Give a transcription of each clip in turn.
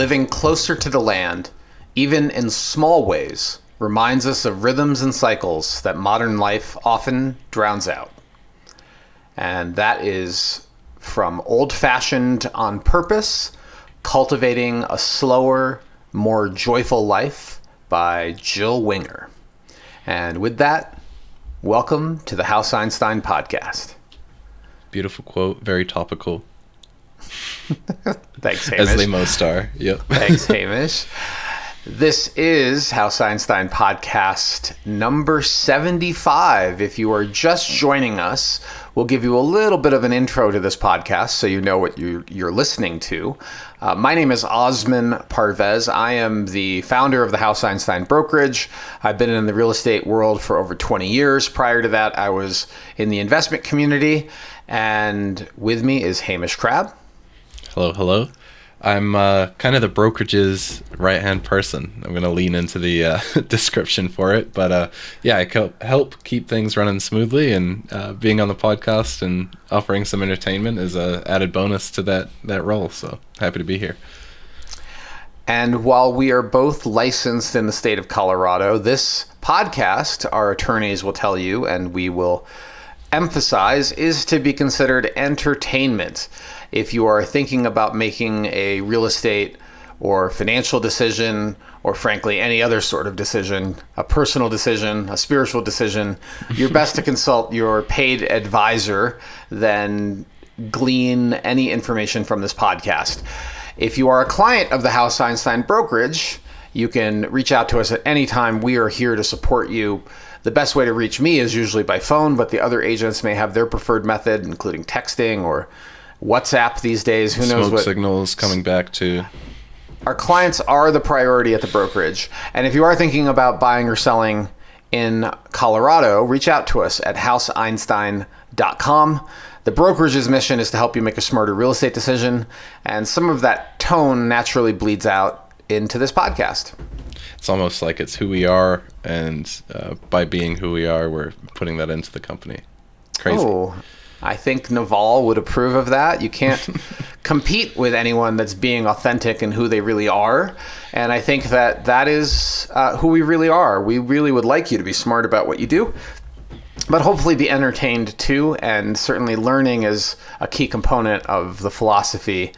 living closer to the land, even in small ways, reminds us of rhythms and cycles that modern life often drowns out. And that is from Old Fashioned on Purpose, Cultivating a Slower, More Joyful Life by Jill Winger. And with that, welcome to the House Einstein podcast. Beautiful quote, very topical. Thanks, Hamish. As they most are. Yep. Thanks, Hamish. This is House Einstein podcast number 75. If you are just joining us, we'll give you a little bit of an intro to this podcast so you know what you're listening to. My name is Osman Parvez. I am the founder of the House Einstein brokerage. I've been in the real estate world for over 20 years. Prior to that, I was in the investment community. And with me is Hamish Crabb. Hello, hello. I'm kind of the brokerage's right-hand person. I'm going to lean into the description for it. But yeah, I help keep things running smoothly, and being on the podcast and offering some entertainment is an added bonus to that role. So happy to be here. And while we are both licensed in the state of Colorado, this podcast, our attorneys will tell you, and we will emphasize, is to be considered entertainment. If you are thinking about making a real estate or financial decision, or frankly, any other sort of decision, a personal decision, a spiritual decision, you're best to consult your paid advisor than glean any information from this podcast. If you are a client of the House Einstein brokerage, you can reach out to us at any time. We are here to support you. The best way to reach me is usually by phone, but the other agents may have their preferred method, including texting or WhatsApp these days. Who knows Smoke what signals coming back to. Our clients are the priority at the brokerage. And if you are thinking about buying or selling in Colorado, reach out to us at houseeinstein.com. The brokerage's mission is to help you make a smarter real estate decision. And some of that tone naturally bleeds out into this podcast. It's almost like it's who we are, and by being who we are, we're putting that into the company. Crazy. Oh, I think Naval would approve of that. You can't compete with anyone that's being authentic and who they really are. And I think that is who we really are. We really would like you to be smart about what you do, but hopefully be entertained too. And certainly learning is a key component of the philosophy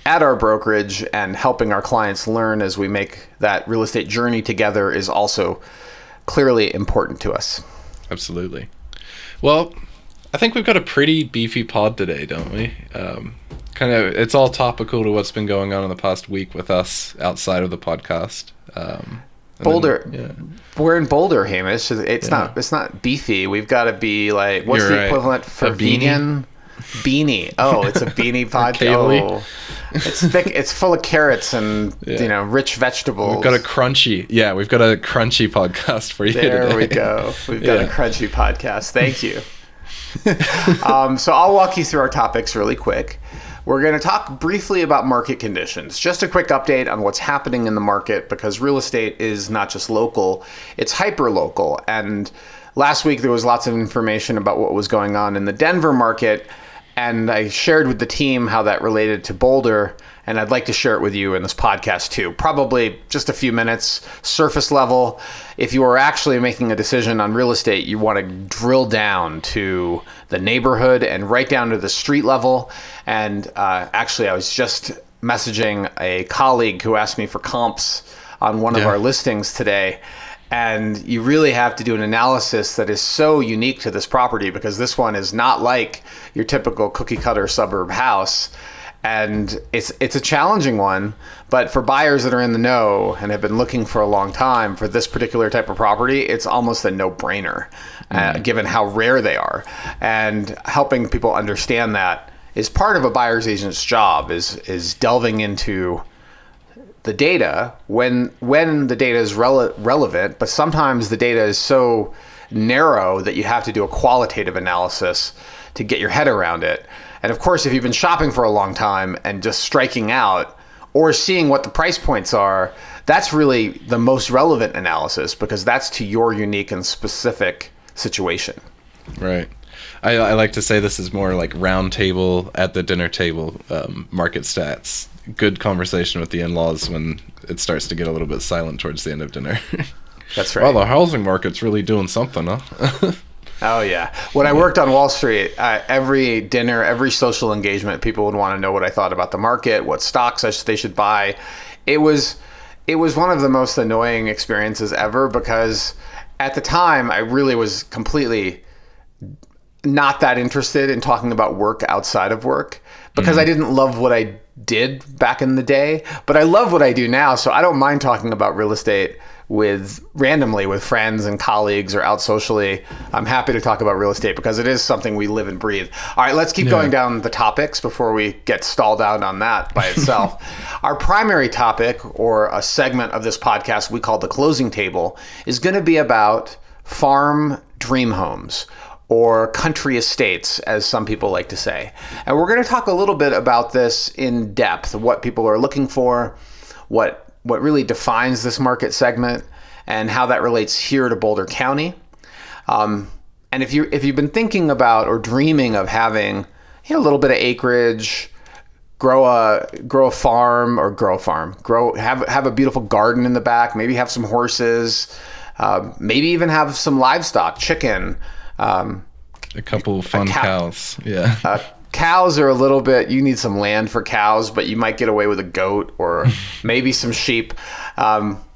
at our brokerage, and helping our clients learn as we make that real estate journey together is also clearly important to us. Absolutely. Well, I think we've got a pretty beefy pod today, don't we? It's all topical to what's been going on in the past week with us outside of the podcast. Boulder, we're in Boulder, Hamish. It's not beefy. We've got to be like, what's the equivalent for vegan? Beanie. Oh, it's a beanie podcast. Oh, it's thick. It's full of carrots and rich vegetables. We've got a crunchy podcast for you today. There we go. We've got a crunchy podcast. Thank you. So I'll walk you through our topics really quick. We're going to talk briefly about market conditions. Just a quick update on what's happening in the market, because real estate is not just local, it's hyper local. And last week there was lots of information about what was going on in the Denver market, and I shared with the team how that related to Boulder, and I'd like to share it with you in this podcast too. Probably just a few minutes, surface level. If you are actually making a decision on real estate, you want to drill down to the neighborhood and right down to the street level. And actually, I was just messaging a colleague who asked me for comps on one of our listings today. And you really have to do an analysis that is so unique to this property, because this one is not like your typical cookie cutter suburb house. And it's a challenging one, but for buyers that are in the know and have been looking for a long time for this particular type of property, it's almost a no-brainer, given how rare they are. And helping people understand that is part of a buyer's agent's job, is delving into the data when the data is relevant, but sometimes the data is so narrow that you have to do a qualitative analysis to get your head around it. And of course, if you've been shopping for a long time and just striking out or seeing what the price points are, that's really the most relevant analysis, because that's to your unique and specific situation. Right. I like to say this is more like round table at the dinner table market stats. good conversation with the in-laws when it starts to get a little bit silent towards the end of dinner. That's right. Well, the housing market's really doing something, huh? Oh, yeah. When I worked on Wall Street, every dinner, every social engagement, people would want to know what I thought about the market, what stocks they should buy. It was one of the most annoying experiences ever, because at the time, I really was completely not that interested in talking about work outside of work, because I didn't love what I did back in the day, but I love what I do now. So I don't mind talking about real estate randomly with friends and colleagues or out socially. I'm happy to talk about real estate because it is something we live and breathe. All right, let's keep going down the topics before we get stalled out on that by itself. Our primary topic, or a segment of this podcast we call the closing table, is going to be about farm dream homes, or country estates, as some people like to say. And we're going to talk a little bit about this in depth, what people are looking for, what really defines this market segment, and how that relates here to Boulder County. And if you've been thinking about or dreaming of having a little bit of acreage, have a beautiful garden in the back, maybe have some horses, maybe even have some livestock, chicken, a couple of fun cows. Yeah. Cows are a little bit, you need some land for cows, but you might get away with a goat or maybe some sheep,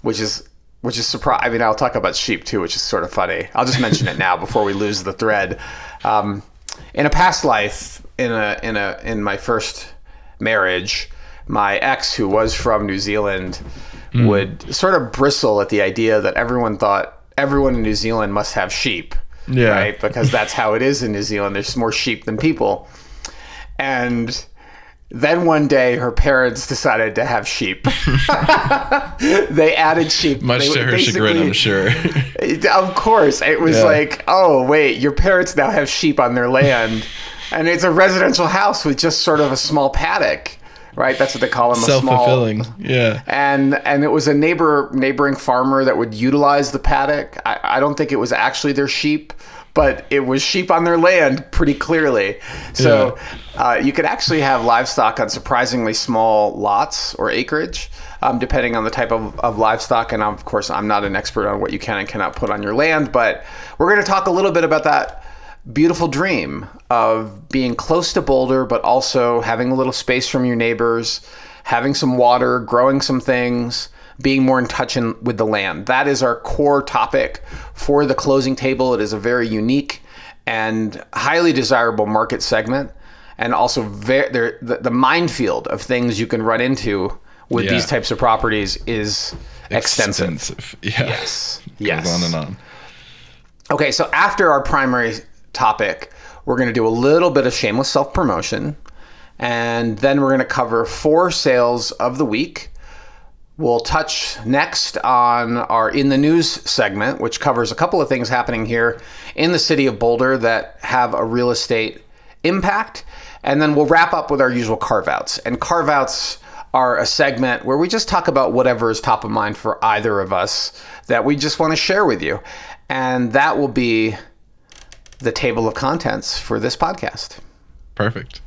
which is surprising. I mean, I'll talk about sheep too, which is sort of funny. I'll just mention it now before we lose the thread. In a past life, in my first marriage, my ex, who was from New Zealand, would sort of bristle at the idea that everyone thought everyone in New Zealand must have sheep. Yeah. Right? Because that's how it is in New Zealand. There's more sheep than people. And then one day her parents decided to have sheep. They added sheep. Much to her chagrin, I'm sure. Of course. It was like, oh, wait, your parents now have sheep on their land. And it's a residential house with just sort of a small paddock. Right, that's what they call them. Self-fulfilling, yeah. And it was a neighboring farmer that would utilize the paddock. I don't think it was actually their sheep, but it was sheep on their land pretty clearly. So you could actually have livestock on surprisingly small lots or acreage, depending on the type of livestock. And of course, I'm not an expert on what you can and cannot put on your land, but we're going to talk a little bit about that beautiful dream of being close to Boulder, but also having a little space from your neighbors, having some water, growing some things, being more in touch with the land. That is our core topic for the closing table. It is a very unique and highly desirable market segment, and also the minefield of things you can run into with these types of properties is extensive. Yeah. Yes. Goes on and on. Okay, so after our primary topic, we're going to do a little bit of shameless self-promotion, and then we're going to cover 4 sales of the week. We'll touch next on our In the News segment, which covers a couple of things happening here in the city of Boulder that have a real estate impact. And then we'll wrap up with our usual carve-outs. And carve-outs are a segment where we just talk about whatever is top of mind for either of us that we just want to share with you. And that will be the table of contents for this podcast. Perfect.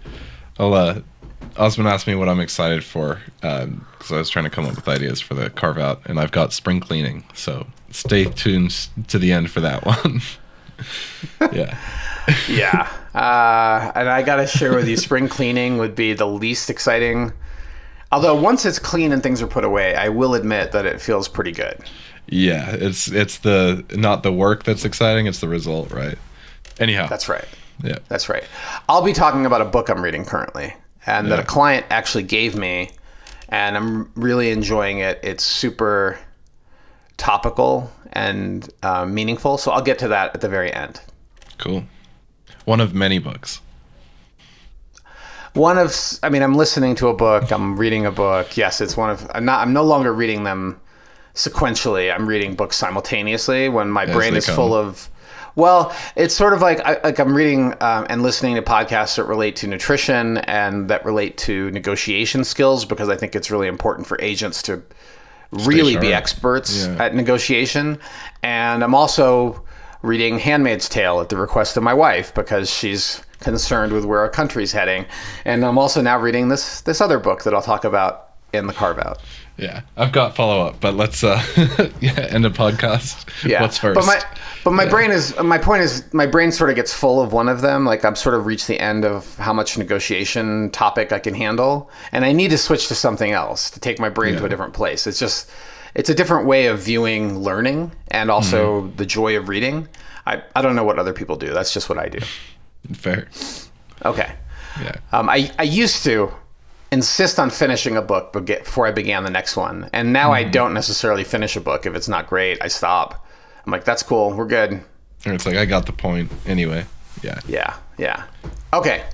Osman asked me what I'm excited for, because I was trying to come up with ideas for the Carveout, and I've got spring cleaning, so stay tuned to the end for that one. Yeah. Yeah. And I got to share with you, spring cleaning would be the least exciting. Although once it's clean and things are put away, I will admit that it feels pretty good. Yeah, it's the not the work that's exciting, it's the result, right? Anyhow. That's right. Yeah. That's right. I'll be talking about a book I'm reading currently, and that a client actually gave me, and I'm really enjoying it. It's super topical and meaningful, so I'll get to that at the very end. Cool. One of many books. I'm listening to a book, I'm reading a book. Yes, it's I'm no longer reading them sequentially. I'm reading books simultaneously when my brain is full of, well, it's sort of like I'm reading and listening to podcasts that relate to nutrition and that relate to negotiation skills, because I think it's really important for agents to really be experts at negotiation. And I'm also reading Handmaid's Tale at the request of my wife, because she's concerned with where our country's heading. And I'm also now reading this other book that I'll talk about in the Carveout. Yeah, I've got follow-up, but let's end the podcast. Yeah. What's first? But my brain is, my point is, my brain sort of gets full of one of them. Like I've sort of reached the end of how much negotiation topic I can handle. And I need to switch to something else to take my brain to a different place. It's a different way of viewing learning and also the joy of reading. I don't know what other people do. That's just what I do. Fair. Okay. Yeah. I used to insist on finishing a book before I began the next one. And now I don't necessarily finish a book. If it's not great, I stop. I'm like, that's cool. We're good. Or it's like, I got the point anyway. Yeah. Yeah. Okay.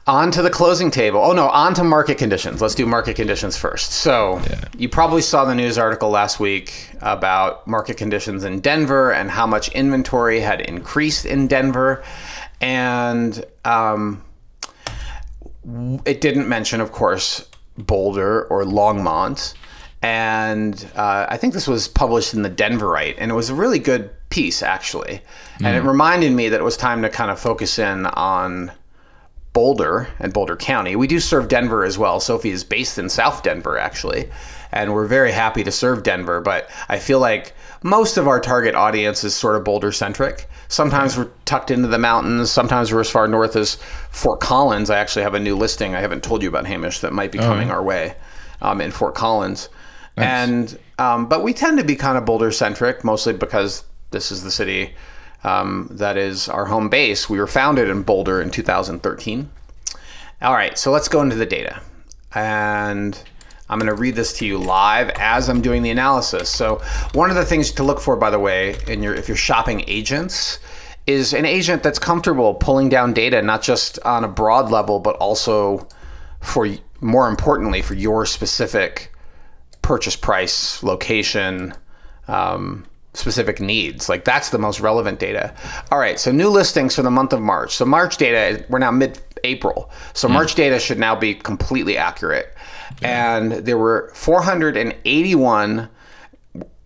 On to the closing table. Oh, no, on to market conditions. Let's do market conditions first. So you probably saw the news article last week about market conditions in Denver and how much inventory had increased in Denver. And it didn't mention, of course, Boulder or Longmont. And I think this was published in the Denverite, and it was a really good piece, actually. And it reminded me that it was time to kind of focus in on Boulder and Boulder County. We do serve Denver as well. Sophie is based in South Denver, actually, and we're very happy to serve Denver. But I feel like most of our target audience is sort of Boulder-centric. Sometimes we're tucked into the mountains. Sometimes we're as far north as Fort Collins. I actually have a new listing I haven't told you about, Hamish, that might be coming our way in Fort Collins. Nice. And but we tend to be kind of Boulder-centric, mostly because this is the city that is our home base. We were founded in Boulder in 2013. All right, so let's go into the data. And I'm going to read this to you live as I'm doing the analysis. So one of the things to look for, by the way, if you're shopping agents, is an agent that's comfortable pulling down data, not just on a broad level, but also more importantly, for your specific purchase price, location, specific needs. Like that's the most relevant data. All right, so new listings for the month of March. So March data, we're now mid-April. So March data should now be completely accurate. Yeah. And there were 481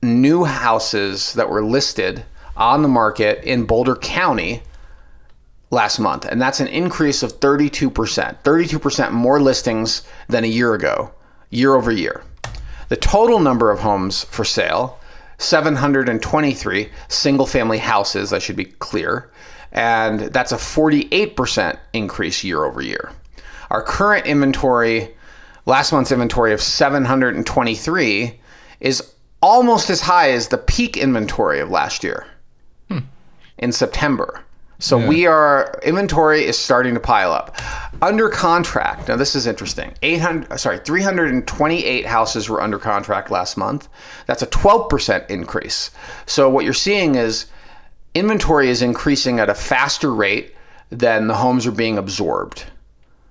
new houses that were listed on the market in Boulder County last month. And that's an increase of 32%. 32% more listings than a year ago, year over year. The total number of homes for sale, 723 single-family houses, I should be clear, and that's a 48% increase year over year. Our current inventory, last month's inventory of 723, is almost as high as the peak inventory of last year in September. So inventory is starting to pile up. Under contract, now this is interesting, 328 houses were under contract last month. That's a 12% increase. So what you're seeing is inventory is increasing at a faster rate than the homes are being absorbed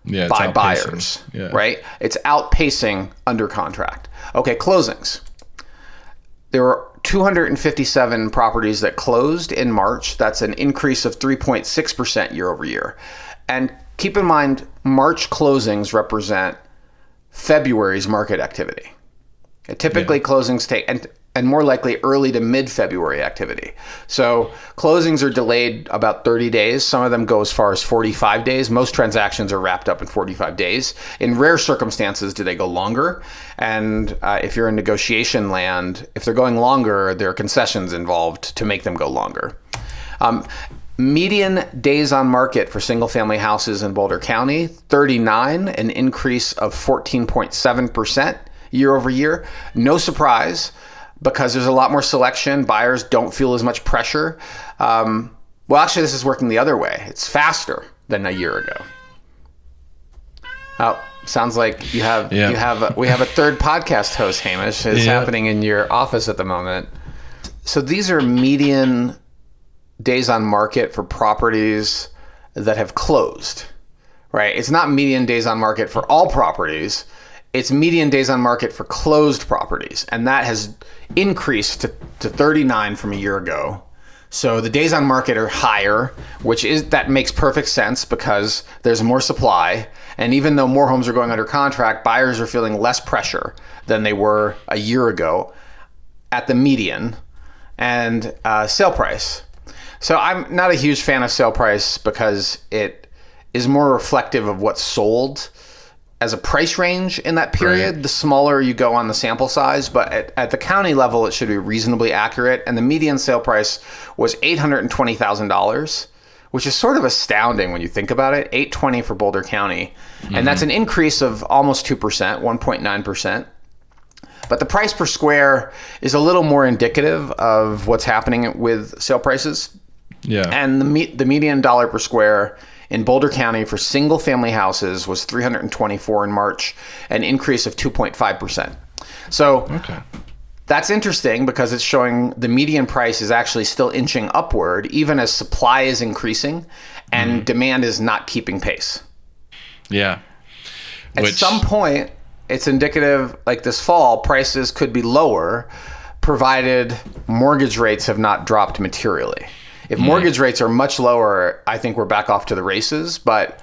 by buyers, right? It's outpacing under contract. Okay, closings. There were 257 properties that closed in March. That's an increase of 3.6% year over year. And keep in mind, March closings represent February's market activity. Typically, closings take, and more likely early to mid-February activity. So closings are delayed about 30 days. Some of them go as far as 45 days. Most transactions are wrapped up in 45 days. In rare circumstances, do they go longer? And if you're in negotiation land, if they're going longer, there are concessions involved to make them go longer. Median days on market for single-family houses in Boulder County, 39, an increase of 14.7% year over year. No surprise, because there's a lot more selection. Buyers don't feel as much pressure. Well, actually, this is working the other way. It's faster than a year ago. Oh, sounds like we have a third podcast host, Hamish. It's happening in your office at the moment. So these are median days on market for properties that have closed, right? It's not median days on market for all properties. It's median days on market for closed properties. And that has increased to 39 from a year ago. So the days on market are higher, that makes perfect sense because there's more supply. And even though more homes are going under contract, buyers are feeling less pressure than they were a year ago at the median. And sale price. So I'm not a huge fan of sale price because it is more reflective of what's sold as a price range in that period. Right. The smaller you go on the sample size, but at the county level, it should be reasonably accurate. And the median sale price was $820,000, which is sort of astounding when you think about it. $820 for Boulder County. Mm-hmm. And that's an increase of almost 2%, 1.9%. But the price per square is a little more indicative of what's happening with sale prices. Yeah. And the median dollar per square in Boulder County for single family houses was $324 in March, an increase of 2.5%. So that's interesting because it's showing the median price is actually still inching upward, even as supply is increasing and demand is not keeping pace. Yeah. At some point, it's indicative, like this fall, prices could be lower, provided mortgage rates have not dropped materially. If mortgage rates are much lower, I think we're back off to the races. But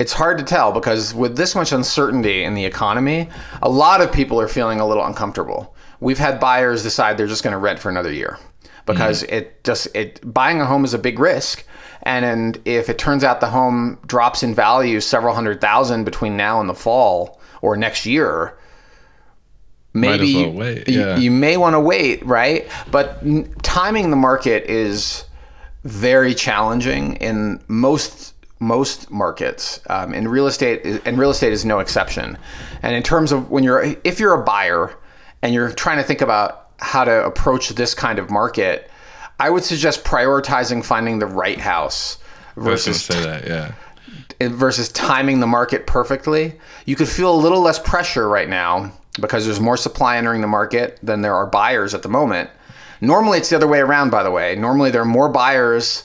it's hard to tell because with this much uncertainty in the economy, a lot of people are feeling a little uncomfortable. We've had buyers decide they're just going to rent for another year because buying a home is a big risk. And if it turns out the home drops in value several $100,000 between now and the fall or next year, maybe you may want to wait, right? But timing the market is very challenging in most markets, and real estate is no exception. And in terms of if you're a buyer and you're trying to think about how to approach this kind of market, I would suggest prioritizing finding the right house versus versus timing the market perfectly. You could feel a little less pressure right now because there's more supply entering the market than there are buyers at the moment. Normally, it's the other way around, by the way. Normally, there are more buyers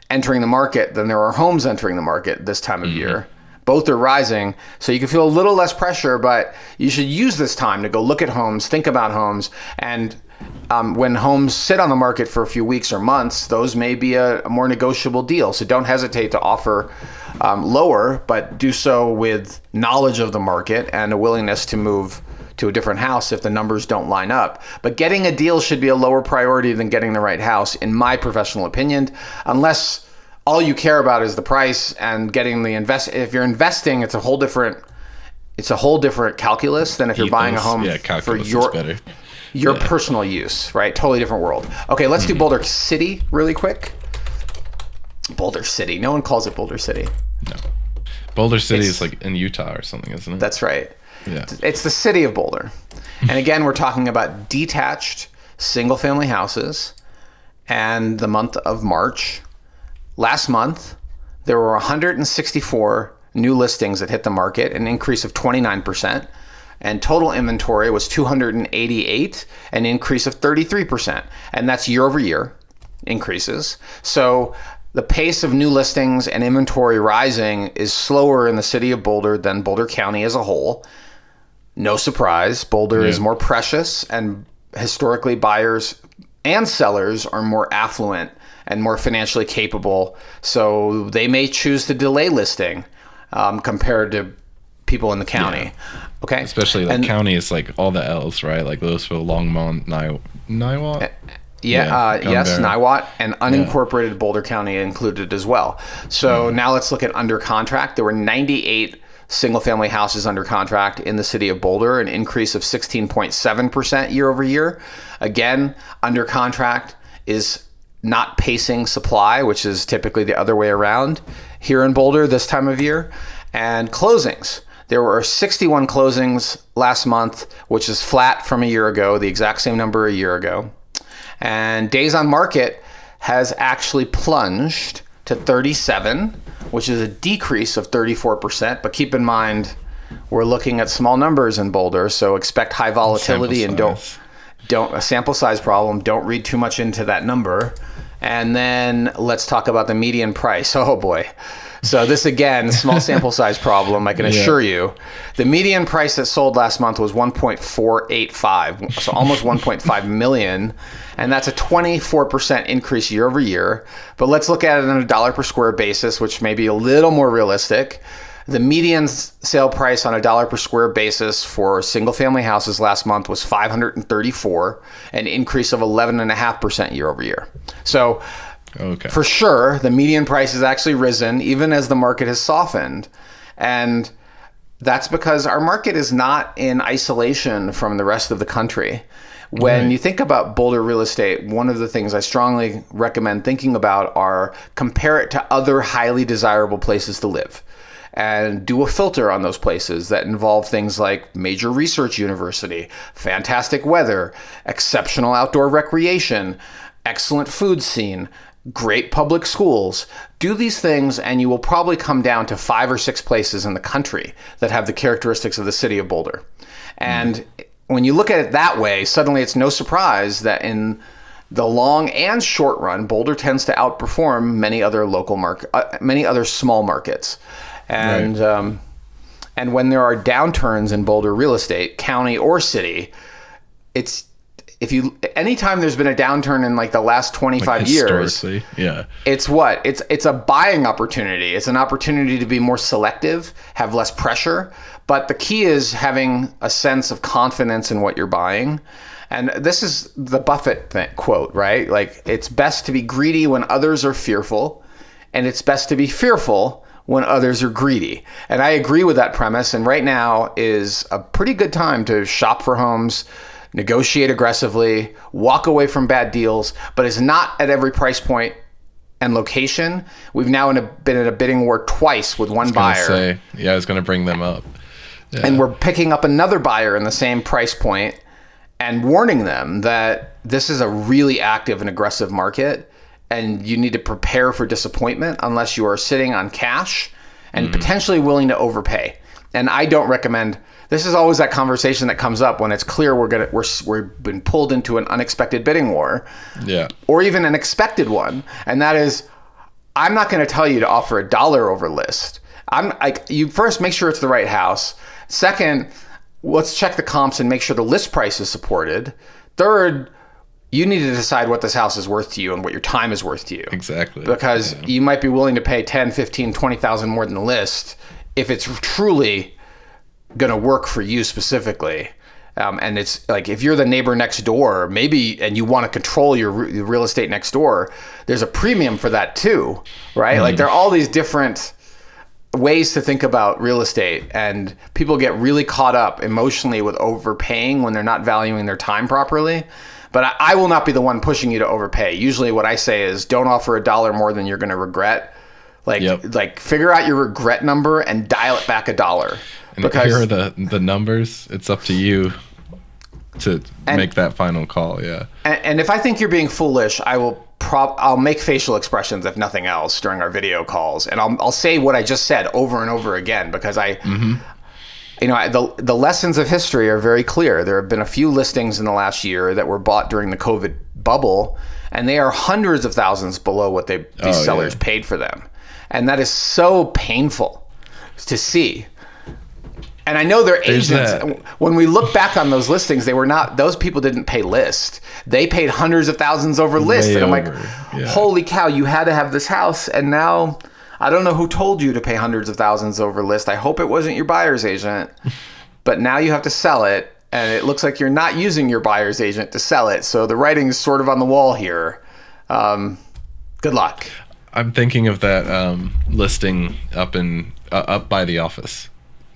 entering the market than there are homes entering the market this time of year. Both are rising, so you can feel a little less pressure, but you should use this time to go look at homes, think about homes, and when homes sit on the market for a few weeks or months, those may be a more negotiable deal. So don't hesitate to offer lower, but do so with knowledge of the market and a willingness to move to a different house if the numbers don't line up. But getting a deal should be a lower priority than getting the right house, in my professional opinion, unless all you care about is the price and getting the if you're investing, it's a whole different calculus than if you're buying a home for your personal use, right? Totally different world. Okay, let's do Boulder City really quick. Boulder City. No one calls it Boulder City. No. Boulder City is like in Utah or something, isn't it? That's right. Yeah. It's the city of Boulder. And again, we're talking about detached single-family houses. And the month of March, last month, there were 164 new listings that hit the market, an increase of 29%. And total inventory was 288, an increase of 33%. And that's year over year increases. So the pace of new listings and inventory rising is slower in the city of Boulder than Boulder County as a whole. No surprise, Boulder is more precious, and historically buyers and sellers are more affluent and more financially capable. So they may choose to delay listing compared to people in the county. Yeah. Okay. Especially county is like all the L's, right? Like Louisville, Longmont, Niwot. Yes, Niwot, and unincorporated Boulder County included as well. So now let's look at under contract. There were 98 single-family houses under contract in the city of Boulder, an increase of 16.7% year over year. Again, under contract is not pacing supply, which is typically the other way around here in Boulder this time of year. And closings. There were 61 closings last month, which is flat from a year ago, the exact same number a year ago. And days on market has actually plunged to 37, which is a decrease of 34%. But keep in mind, we're looking at small numbers in Boulder, so expect high volatility and don't a sample size problem. Don't read too much into that number. And then let's talk about the median price. Oh boy. So this, again, small sample size problem, I can assure you. The median price that sold last month was $1.485, so almost $1.5 million, and that's a 24% increase year over year. But let's look at it on a dollar per square basis, which may be a little more realistic. The median sale price on a dollar per square basis for single-family houses last month was $534, an increase of 11.5% year over year. So Okay. For sure, the median price has actually risen even as the market has softened. And that's because our market is not in isolation from the rest of the country. When you think about Boulder real estate, one of the things I strongly recommend thinking about are compare it to other highly desirable places to live. And do a filter on those places that involve things like major research university, fantastic weather, exceptional outdoor recreation, excellent food scene, great public schools. Do these things and you will probably come down to 5 or 6 places in the country that have the characteristics of the city of Boulder. And when you look at it that way, suddenly it's no surprise that in the long and short run, Boulder tends to outperform many other many other small markets. And and when there are downturns in Boulder real estate, county or city, anytime there's been a downturn in like the last 25 years, it's a buying opportunity. It's an opportunity to be more selective, have less pressure. But the key is having a sense of confidence in what you're buying. And this is the Buffett quote, right? Like, it's best to be greedy when others are fearful, and it's best to be fearful when others are greedy. And I agree with that premise. And right now is a pretty good time to shop for homes, negotiate aggressively, walk away from bad deals, but it's not at every price point and location. We've now been in a bidding war twice with one buyer. I was going to bring them up. Yeah. And we're picking up another buyer in the same price point and warning them that this is a really active and aggressive market, and you need to prepare for disappointment unless you are sitting on cash and potentially willing to overpay. And I don't recommend. This is always that conversation that comes up when it's clear we've been pulled into an unexpected bidding war, or even an expected one. And that is, I'm not going to tell you to offer $1 over list. You first make sure it's the right house. Second, let's check the comps and make sure the list price is supported. Third, you need to decide what this house is worth to you and what your time is worth to you. Exactly. Because you might be willing to pay 10, 15, 20,000 more than the list if it's truly going to work for you specifically. And it's like, if you're the neighbor next door, maybe, and you want to control your real estate next door, there's a premium for that too, right? Like, there are all these different ways to think about real estate, and people get really caught up emotionally with overpaying when they're not valuing their time properly. But I will not be the one pushing you to overpay. Usually what I say is, don't offer $1 more than you're going to regret. Like figure out your regret number and dial it back $1. And because here are the numbers. It's up to you to make that final call. Yeah. And if I think you're being foolish, I'll make facial expressions, if nothing else, during our video calls, and I'll say what I just said over and over again, because the lessons of history are very clear. There have been a few listings in the last year that were bought during the COVID bubble, and they are hundreds of thousands below what these sellers paid for them, and that is so painful to see. And I know their agents, when we look back on those listings, those people didn't pay list. They paid hundreds of thousands over list. And I'm like, holy cow, you had to have this house. And now, I don't know who told you to pay hundreds of thousands over list. I hope it wasn't your buyer's agent. But now you have to sell it. And it looks like you're not using your buyer's agent to sell it. So the writing is sort of on the wall here. Good luck. I'm thinking of that listing up by the office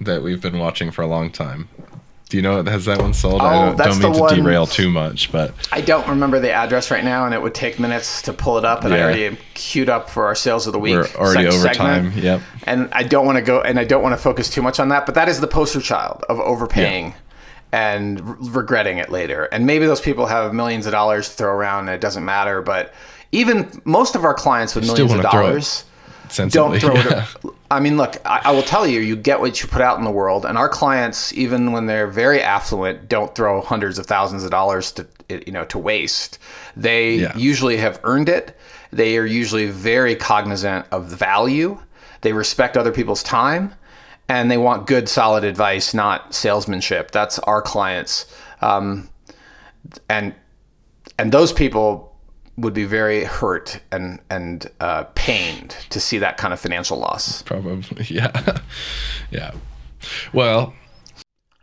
that we've been watching for a long time. Do you know, has that one sold? I don't mean to derail too much, but I don't remember the address right now, and it would take minutes to pull it up, and I already am queued up for our sales of the week. We're already over time. Yep. And I don't want to focus too much on that, but that is the poster child of overpaying and regretting it later. And maybe those people have millions of dollars to throw around and it doesn't matter, but even most of our clients with millions of dollars don't throw it. I mean, look, I will tell you get what you put out in the world. And our clients, even when they're very affluent, don't throw hundreds of thousands of dollars to waste. They usually have earned it. They are usually very cognizant of the value. They respect other people's time, and they want good, solid advice, not salesmanship. That's our clients. And those people would be very hurt and pained to see that kind of financial loss. Probably, yeah. Well,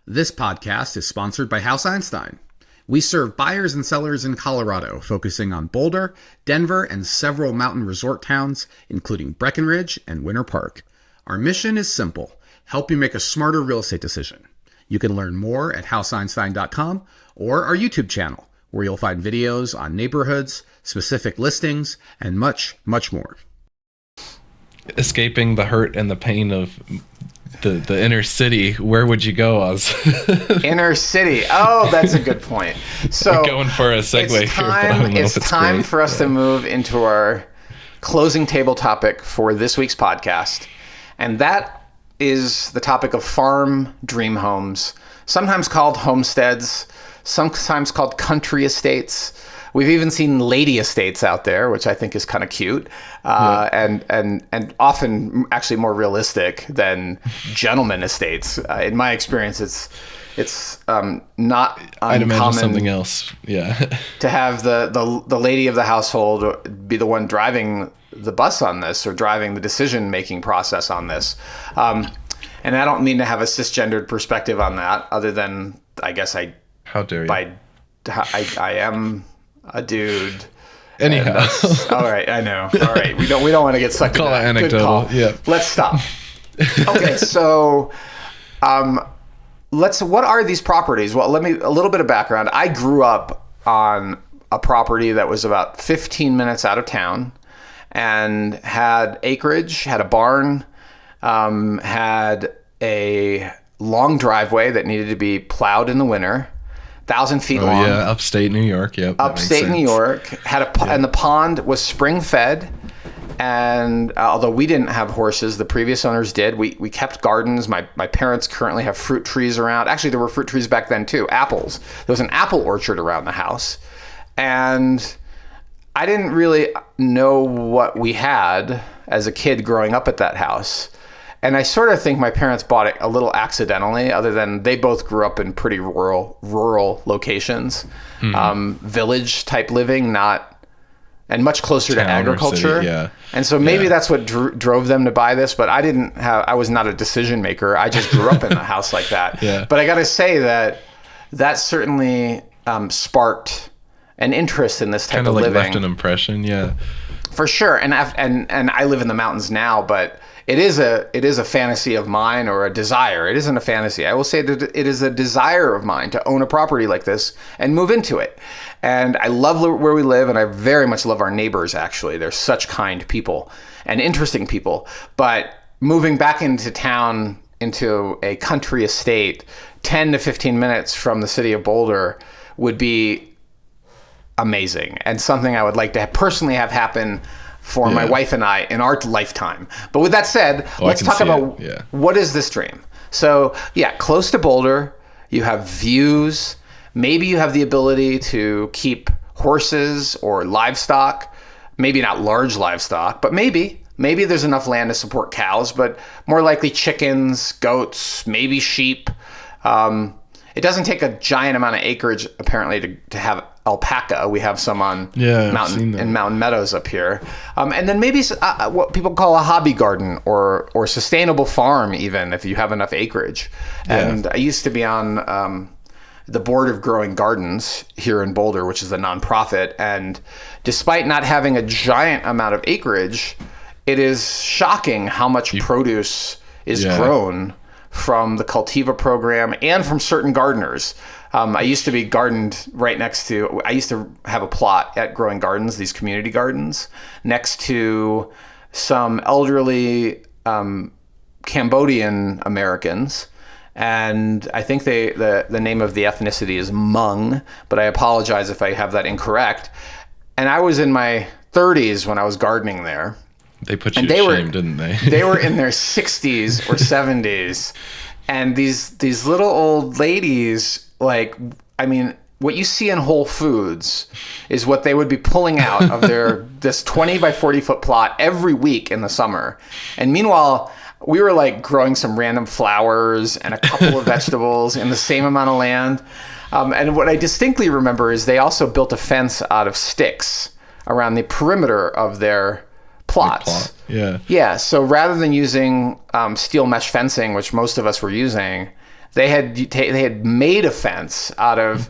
this podcast is sponsored by House Einstein. We serve buyers and sellers in Colorado, focusing on Boulder, Denver, and several mountain resort towns, including Breckenridge and Winter Park. Our mission is simple: help you make a smarter real estate decision. You can learn more at houseeinstein.com or our YouTube channel, where you'll find videos on neighborhoods, specific listings, and much, much more. Escaping the hurt and the pain of the inner city, where would you go, Oz? Inner city. Oh, that's a good point. So we're going for a segue it's time, here. It's time for us to move into our closing table topic for this week's podcast. And that is the topic of farm dream homes, sometimes called homesteads, sometimes called country estates. We've even seen lady estates out there, which I think is kind of cute, and often actually more realistic than gentleman estates. In my experience, it's not I'd imagine uncommon something else. Yeah, to have the lady of the household be the one driving the bus on this, or driving the decision-making process on this. And I don't mean to have a cisgendered perspective on that, other than I guess how dare you? I am a dude. Anyhow, all right, I know. All right, we don't want to get sucked into that. Anecdotal. Good call. Yeah, let's stop. Okay, so what are these properties? Well, a little bit of background. I grew up on a property that was about 15 minutes out of town, and had acreage, had a barn, had a long driveway that needed to be plowed in the winter. 1,000 feet long. Yeah, upstate New York. Yep. Upstate New York and the pond was spring fed. And although we didn't have horses, the previous owners did. We kept gardens. My parents currently have fruit trees around. Actually, there were fruit trees back then too. Apples. There was an apple orchard around the house, and I didn't really know what we had as a kid growing up at that house. And I sort of think my parents bought it a little accidentally, other than they both grew up in pretty rural locations, village type living, and much closer to agriculture. City, yeah. And so maybe that's what drove them to buy this, but I was not a decision maker. I just grew up in a house like that. Yeah. But I got to say that certainly sparked an interest in this type of living. Kind of left an impression, yeah. For sure. And I live in the mountains now, but it is a fantasy of mine, or a desire. It isn't a fantasy. I will say that it is a desire of mine to own a property like this and move into it. And I love where we live, and I very much love our neighbors, actually. They're such kind people and interesting people. But moving back into town, into a country estate, 10 to 15 minutes from the city of Boulder would be amazing, and something I would like to personally have happen for my wife and I in our lifetime. But with that said, let's talk about what is this dream. So close to Boulder, you have views. Maybe you have the ability to keep horses or livestock, maybe not large livestock, but maybe there's enough land to support cows, but more likely chickens, goats, maybe sheep. It doesn't take a giant amount of acreage, apparently, to have alpaca. We have some on Mountain Meadows up here. And then maybe what people call a hobby garden or sustainable farm, even if you have enough acreage. Yeah. And I used to be on the board of Growing Gardens here in Boulder, which is a nonprofit. And despite not having a giant amount of acreage, it is shocking how much produce is grown from the Cultiva program and from certain gardeners. I used to be gardened right next to, I used to have a plot at Growing Gardens, these community gardens, next to some elderly Cambodian Americans. And I think the name of the ethnicity is Hmong, but I apologize if I have that incorrect. And I was in my 30s when I was gardening there. They put you to shame, didn't they? They were in their 60s or 70s. And these little old ladies, what you see in Whole Foods is what they would be pulling out of this 20 by 40 foot plot every week in the summer. And meanwhile, we were growing some random flowers and a couple of vegetables in the same amount of land. And what I distinctly remember is they also built a fence out of sticks around the perimeter of their plots. Yeah. So rather than using steel mesh fencing, which most of us were using, they had made a fence out of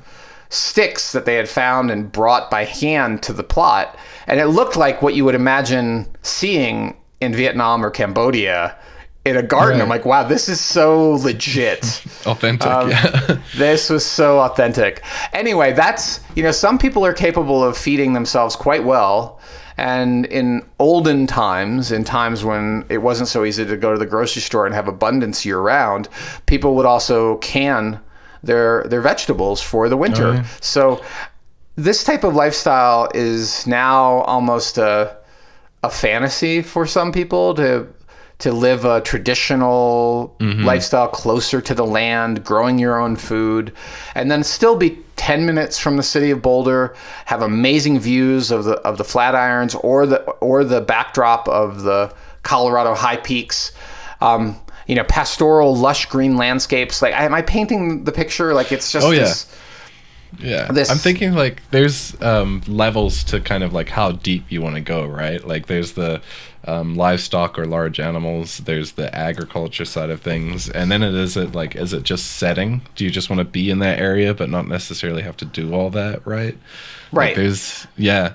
sticks that they had found and brought by hand to the plot. And it looked like what you would imagine seeing in Vietnam or Cambodia in a garden. Right. I'm like, wow, this is so legit. Authentic, yeah. This was so authentic. Anyway, that's, some people are capable of feeding themselves quite well. And in olden times, in times when it wasn't so easy to go to the grocery store and have abundance year round, people would also can their vegetables for the winter. Oh, yeah. So this type of lifestyle is now almost a fantasy for some people to live a traditional lifestyle closer to the land, growing your own food, and then still be 10 minutes from the city of Boulder, have amazing views of the Flatirons or the backdrop of the Colorado high peaks. Pastoral, lush green landscapes. Like, am I painting the picture? Like, it's just I'm thinking like there's levels to kind of like how deep you want to go, right? Like there's the livestock or large animals, there's the agriculture side of things, and then is it just setting? Do you just want to be in that area but not necessarily have to do all that, right? Right. Like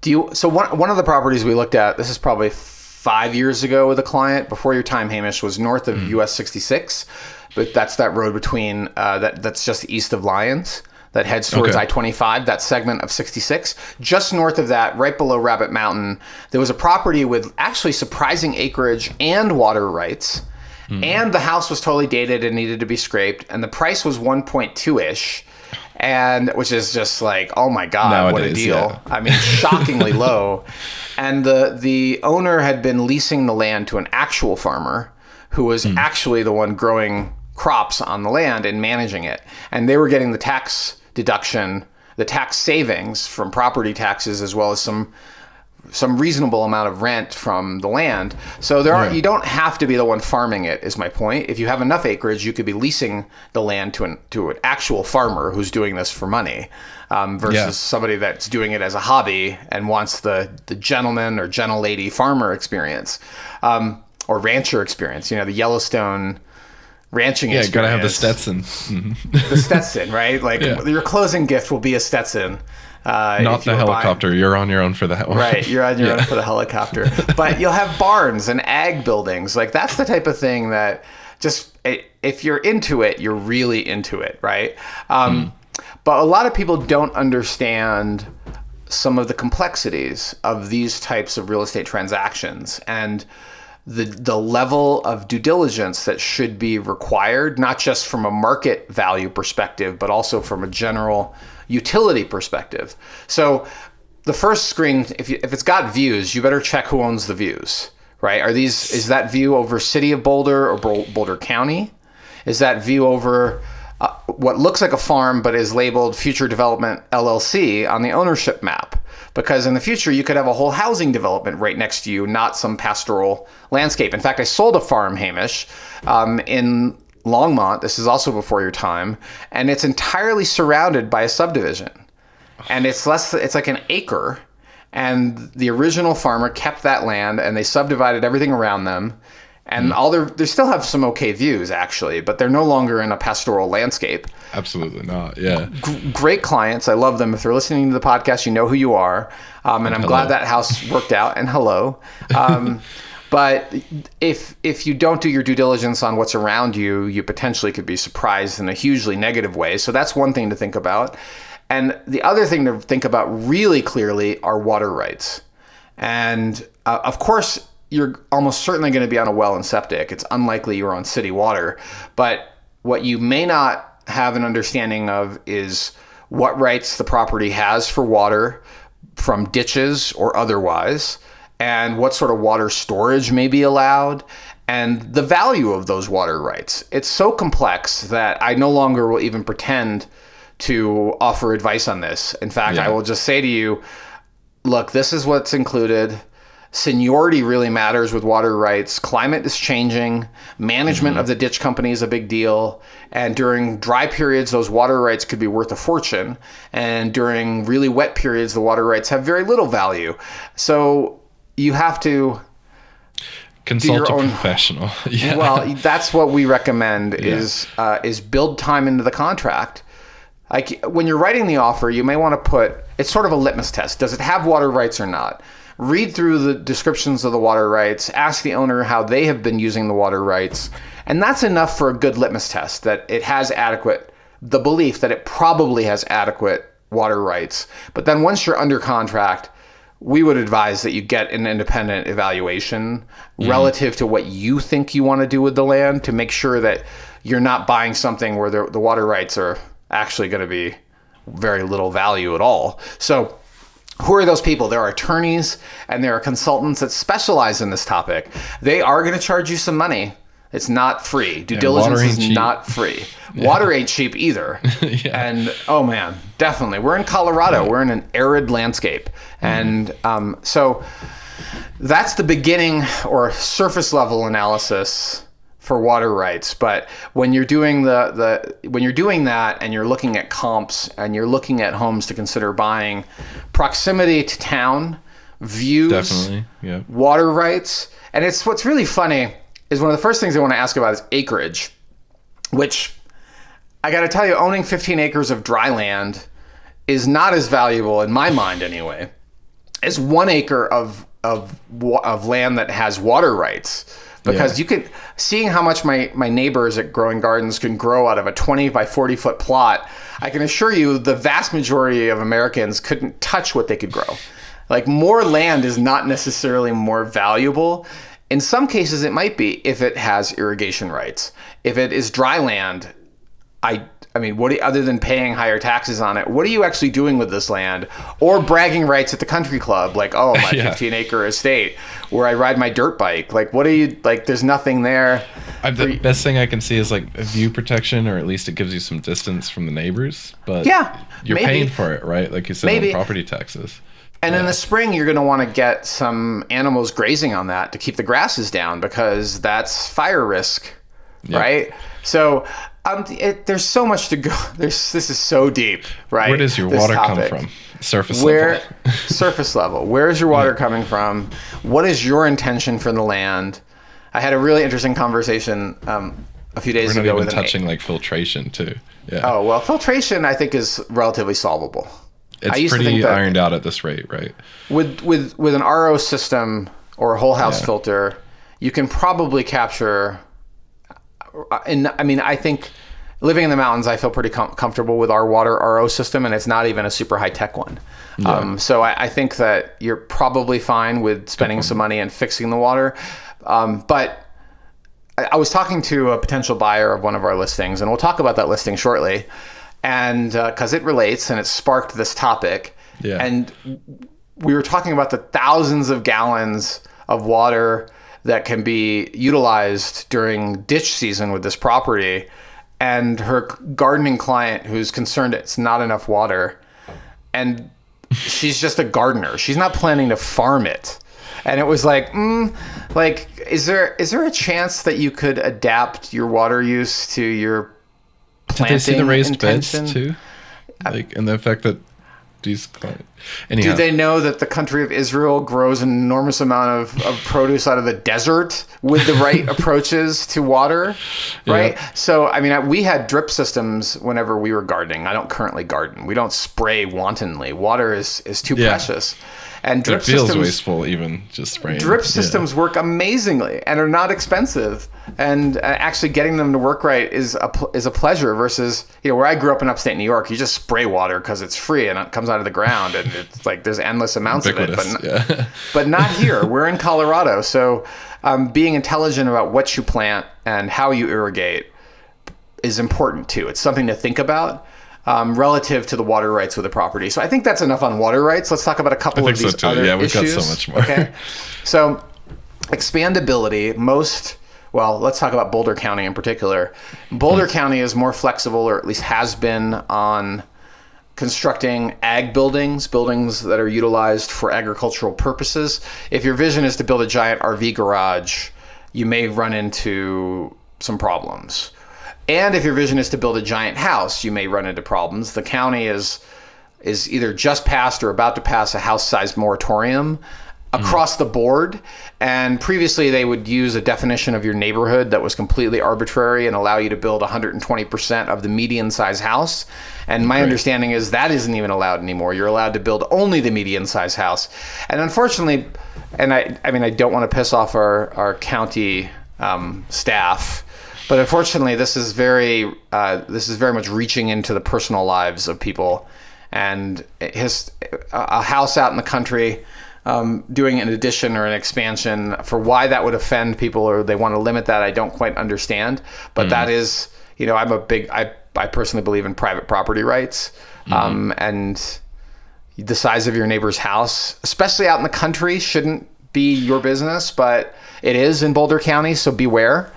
So one of the properties we looked at, this is probably 5 years ago with a client before your time, Hamish, was north of US 66. But that's that road between that's just east of Lyons that heads towards I-25, that segment of 66. Just north of that, right below Rabbit Mountain, there was a property with actually surprising acreage and water rights. And the house was totally dated and needed to be scraped. And the price was 1.2-ish. And which is just like, oh my God, nowadays, what a deal. Yeah. I mean, shockingly low. And the owner had been leasing the land to an actual farmer who was actually the one growing crops on the land and managing it. And they were getting the tax deduction, the tax savings from property taxes, as well as some reasonable amount of rent from the land. So you don't have to be the one farming it, is my point. If you have enough acreage, you could be leasing the land to an actual farmer who's doing this for money, versus somebody that's doing it as a hobby and wants the gentleman or gentlelady farmer experience, or rancher experience. The Yellowstone ranching experience. Yeah, gotta have the Stetson. The Stetson, right? Like your closing gift will be a Stetson. Not the helicopter. You're on your own for that one. Right, you're on your own for the helicopter. But you'll have barns and ag buildings. Like that's the type of thing that just, if you're into it, you're really into it, right? But a lot of people don't understand some of the complexities of these types of real estate transactions and the level of due diligence that should be required, not just from a market value perspective, but also from a general utility perspective. So the first screen, if it's got views, you better check who owns the views, right? Is that view over City of Boulder or Boulder County? Is that view over what looks like a farm but is labeled Future Development LLC on the ownership map? Because in the future, you could have a whole housing development right next to you, not some pastoral landscape. In fact, I sold a farm, Hamish, in Longmont. This is also before your time. And it's entirely surrounded by a subdivision. And it's like an acre. And the original farmer kept that land and they subdivided everything around them. And they still have some okay views, actually, but they're no longer in a pastoral landscape. Absolutely not, yeah. Great clients. I love them. If they're listening to the podcast, you know who you are. And I'm glad that house worked out. And hello. But if you don't do your due diligence on what's around you, you potentially could be surprised in a hugely negative way. So that's one thing to think about. And the other thing to think about really clearly are water rights. And of course, you're almost certainly going to be on a well and septic. It's unlikely you're on city water. But what you may not have an understanding of is what rights the property has for water from ditches or otherwise, and what sort of water storage may be allowed, and the value of those water rights. It's so complex that I no longer will even pretend to offer advice on this. In fact, I will just say to you, look, this is what's included. Seniority really matters with water rights. Climate is changing. Management of the ditch company is a big deal. And during dry periods, those water rights could be worth a fortune. And during really wet periods, the water rights have very little value. So you have to consult a professional. Well, that's what we recommend is build time into the contract. Like when you're writing the offer, you may want to put, it's sort of a litmus test. Does it have water rights or not? Read through the descriptions of the water rights, ask the owner how they have been using the water rights. And that's enough for a good litmus test, that it has the belief that it probably has adequate water rights. But then once you're under contract, we would advise that you get an independent evaluation relative to what you think you want to do with the land, to make sure that you're not buying something where the water rights are actually going to be very little value at all. So who are those people? There are attorneys and there are consultants that specialize in this topic. They are going to charge you some money. It's not free. Due diligence is not free. Water ain't cheap either. And oh man, definitely. We're in Colorado. We're in an arid landscape. And so that's the beginning or surface level analysis for water rights. But when you're doing when you're doing that and you're looking at comps and you're looking at homes to consider buying, proximity to town, views, water rights, and it's what's really funny is one of the first things I want to ask about is acreage, which I got to tell you, owning 15 acres of dry land is not as valuable in my mind anyway as 1 acre of land that has water rights. Because you could, seeing how much my neighbors at Growing Gardens can grow out of a 20 by 40 foot plot, I can assure you the vast majority of Americans couldn't touch what they could grow. Like, more land is not necessarily more valuable. In some cases it might be if it has irrigation rights. If it is dry land, I mean, other than paying higher taxes on it, what are you actually doing with this land? Or bragging rights at the country club, like, oh, my 15 acre estate where I ride my dirt bike. Like, what are you, like, there's nothing there. The best thing I can see is like a view protection, or at least it gives you some distance from the neighbors. But you're paying for it, right? Like you said, on property taxes. And in the spring, you're going to want to get some animals grazing on that to keep the grasses down, because that's fire risk, right? So there's so much to go. This is so deep, right? Where does your water come from? Surface level. Surface level. Where is your water coming from? What is your intention for the land? I had a really interesting conversation a few days ago. We're not even touching like filtration too. Yeah. Oh, well, filtration I think is relatively solvable. It's pretty ironed out at this rate, right? With an RO system or a whole house filter, you can probably capture. I think living in the mountains, I feel pretty comfortable with our water RO system, and it's not even a super high tech one. So I think that you're probably fine with spending some money and fixing the water. But I was talking to a potential buyer of one of our listings, and we'll talk about that listing shortly. And because it relates and it sparked this topic. And we were talking about the thousands of gallons of water that can be utilized during ditch season with this property, and her gardening client who's concerned it's not enough water, and she's just a gardener. She's not planning to farm it. And it was like, is there a chance that you could adapt your water use to your planting intention? Did they see the raised intention? beds too? Like, and the fact that these anyhow. Do they know that the country of Israel grows an enormous amount of produce out of the desert with the right approaches to water, right? So, I mean, we had drip systems whenever we were gardening. I don't currently garden. We don't spray wantonly. Water is too precious. And drip systems, wasteful, even just spraying. Drip systems work amazingly and are not expensive. And actually getting them to work right is a pleasure versus, where I grew up in upstate New York, you just spray water because it's free and it comes out of the ground, and it's like there's endless amounts of it. But not here. We're in Colorado, so being intelligent about what you plant and how you irrigate is important too. It's something to think about. Relative to the water rights with the property. So I think that's enough on water rights. Let's talk about a couple of these other issues. Yeah, we've got so much more. Okay. So expandability, let's talk about Boulder County in particular. Boulder County is more flexible, or at least has been, on constructing ag buildings that are utilized for agricultural purposes. If your vision is to build a giant RV garage, you may run into some problems. And if your vision is to build a giant house, you may run into problems. The county is either just passed or about to pass a house-sized moratorium across the board. And previously they would use a definition of your neighborhood that was completely arbitrary and allow you to build 120% of the median size house. And my understanding is that isn't even allowed anymore. You're allowed to build only the median size house. And unfortunately, and I mean, I don't want to piss off our county staff, but unfortunately this is very much reaching into the personal lives of people. And a house out in the country, doing an addition or an expansion, for why that would offend people or they want to limit that, I don't quite understand. But that is, I personally believe in private property rights, and the size of your neighbor's house, especially out in the country, shouldn't be your business, but it is in Boulder County, so beware.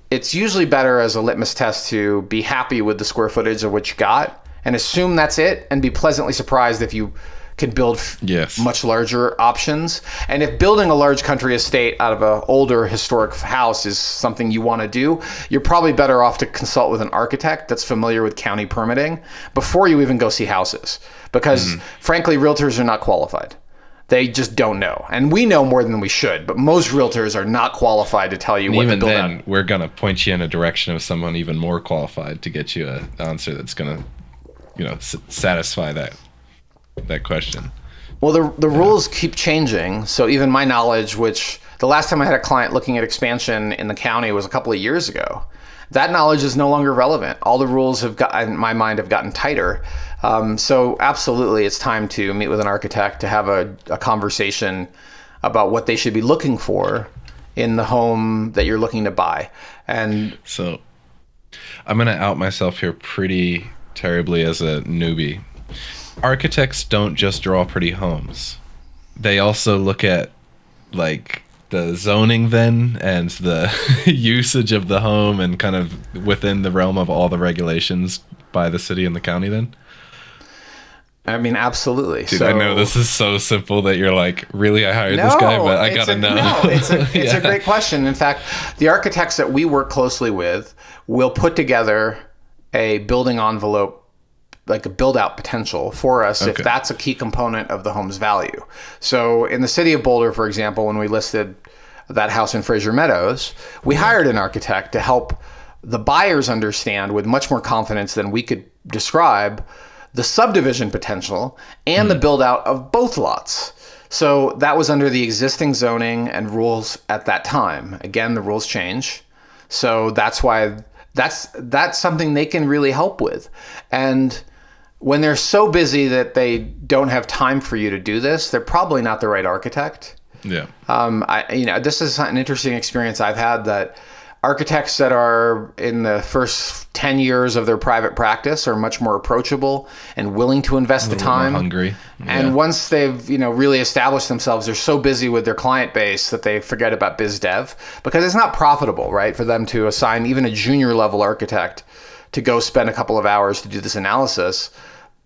It's usually better as a litmus test to be happy with the square footage of what you got and assume that's it, and be pleasantly surprised if you can build much larger options. And if building a large country estate out of an older historic house is something you want to do, you're probably better off to consult with an architect that's familiar with county permitting before you even go see houses. Because frankly, realtors are not qualified. They just don't know. And we know more than we should, but most realtors are not qualified to tell you what to build out. Even then, we're going to point you in a direction of someone even more qualified to get you an answer that's going to satisfy that question. Well, the rules keep changing. So even my knowledge, which the last time I had a client looking at expansion in the county was a couple of years ago, that knowledge is no longer relevant. All the rules in my mind have gotten tighter. So absolutely, it's time to meet with an architect to have a conversation about what they should be looking for in the home that you're looking to buy. And so I'm going to out myself here pretty terribly as a newbie. Architects don't just draw pretty homes. They also look at like the zoning then and the usage of the home and kind of within the realm of all the regulations by the city and the county then. I mean, absolutely. Dude, I know this is so simple that you're like, really, I hired this guy, but I gotta know. No, it's a great question. In fact, the architects that we work closely with will put together a building envelope, like a build out potential for us, if that's a key component of the home's value. So in the city of Boulder, for example, when we listed that house in Fraser Meadows, we hired an architect to help the buyers understand with much more confidence than we could describe the subdivision potential and the build out of both lots. So that was under the existing zoning and rules at that time. Again, the rules change. So that's why that's something they can really help with. And when they're so busy that they don't have time for you to do this, they're probably not the right architect. Yeah. This is an interesting experience I've had, that architects that are in the first 10 years of their private practice are much more approachable and willing to invest the time. More hungry. And once they've, really established themselves, they're so busy with their client base that they forget about biz dev, because it's not profitable, right, for them to assign even a junior level architect to go spend a couple of hours to do this analysis.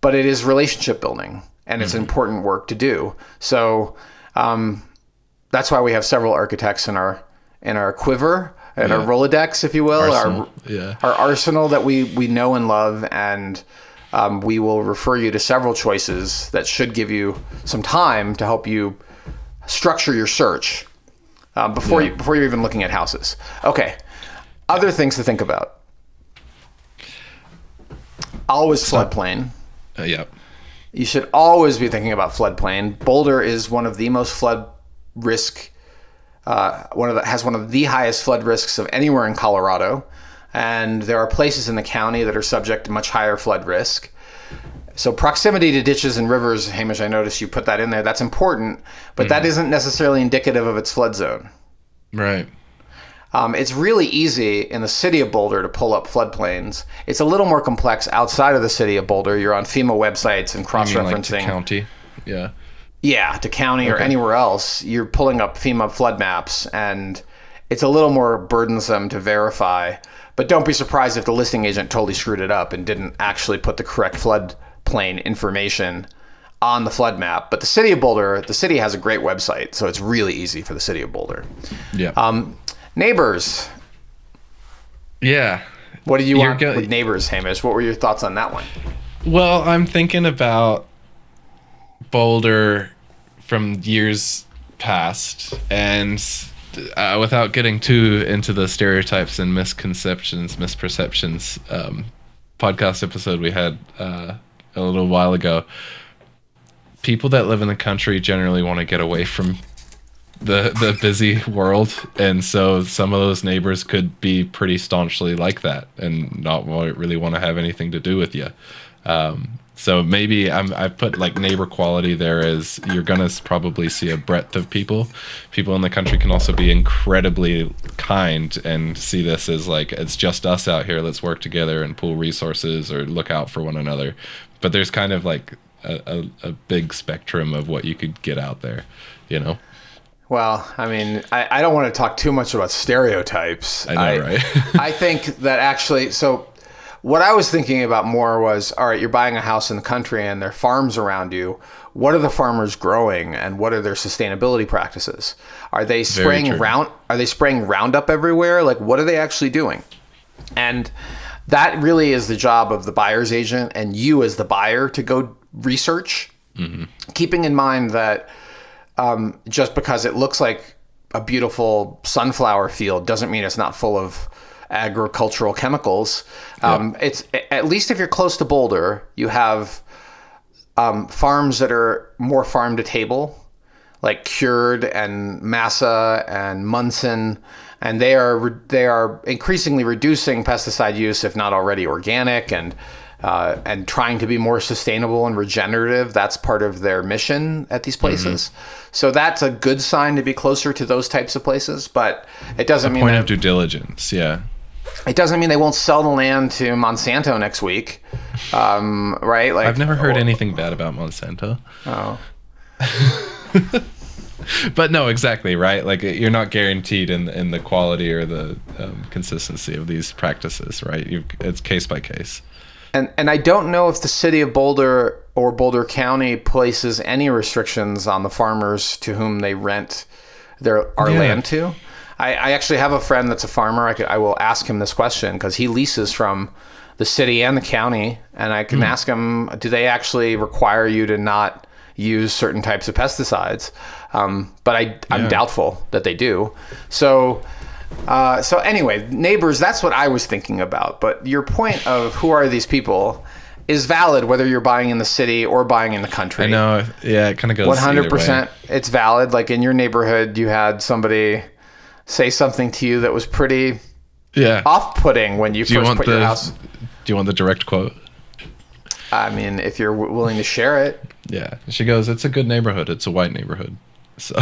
But it is relationship building, and it's important work to do. So that's why we have several architects in our quiver, and our Rolodex, if you will, our arsenal that we know and love, and we will refer you to several choices that should give you some time to help you structure your search before you're even looking at houses. Okay, other things to think about. Always floodplain. You should always be thinking about floodplain. Boulder is one of the most flood risk. Has one of the highest flood risks of anywhere in Colorado, and there are places in the county that are subject to much higher flood risk. So proximity to ditches and rivers, Hamish, I noticed you put that in there. That's important, but that isn't necessarily indicative of its flood zone. Right. It's really easy in the city of Boulder to pull up floodplains. It's a little more complex outside of the city of Boulder. You're on FEMA websites and cross-referencing. Like to county? Yeah. Yeah, to county or anywhere else, you're pulling up FEMA flood maps, and it's a little more burdensome to verify. But don't be surprised if the listing agent totally screwed it up and didn't actually put the correct floodplain information on the flood map. But the city of Boulder, the city has a great website, so it's really easy for the city of Boulder. Yeah. Neighbors. Yeah. What did you want with neighbors, Hamish? What were your thoughts on that one? Well, I'm thinking about Boulder from years past, and without getting too into the stereotypes and misperceptions, podcast episode we had a little while ago, people that live in the country generally want to get away from the busy world, and so some of those neighbors could be pretty staunchly like that and not really want to have anything to do with you. So maybe I've put like neighbor quality there as you're gonna probably see a breadth of people. People in the country can also be incredibly kind and see this as like, it's just us out here, let's work together and pool resources or look out for one another. But there's kind of like a big spectrum of what you could get out there, you know? Well, I mean, I don't want to talk too much about stereotypes. I know, right? I think that actually, so what I was thinking about more was, all right, you're buying a house in the country and there are farms around you. What are the farmers growing and what are their sustainability practices? Are they spraying Roundup everywhere? Like, what are they actually doing? And that really is the job of the buyer's agent and you as the buyer to go research, keeping in mind that just because it looks like a beautiful sunflower field doesn't mean it's not full of agricultural chemicals. It's, at least if you're close to Boulder, you have farms that are more farm to table, like Cured and Massa and Munson, and they are increasingly reducing pesticide use, if not already organic, and trying to be more sustainable and regenerative. That's part of their mission at these places. So that's a good sign to be closer to those types of places, but it doesn't mean point of due diligence. Yeah. It doesn't mean they won't sell the land to Monsanto next week, right? Like, I've never heard anything bad about Monsanto. Oh. But no, exactly, right? Like, you're not guaranteed in the quality or the consistency of these practices, right? It's case by case. And I don't know if the city of Boulder or Boulder County places any restrictions on the farmers to whom they rent our land to. I actually have a friend that's a farmer. I will ask him this question because he leases from the city and the county, and I can ask him, do they actually require you to not use certain types of pesticides? But I'm doubtful that they do. So anyway, neighbors, that's what I was thinking about. But your point of who are these people is valid whether you're buying in the city or buying in the country. I know. Yeah, it kind of goes 100%. It's valid. Like in your neighborhood, you had somebody say something to you that was pretty off-putting when you first put your house. Do you want the direct quote? I mean, if you're willing to share it. Yeah. She goes, "It's a good neighborhood. It's a white neighborhood." So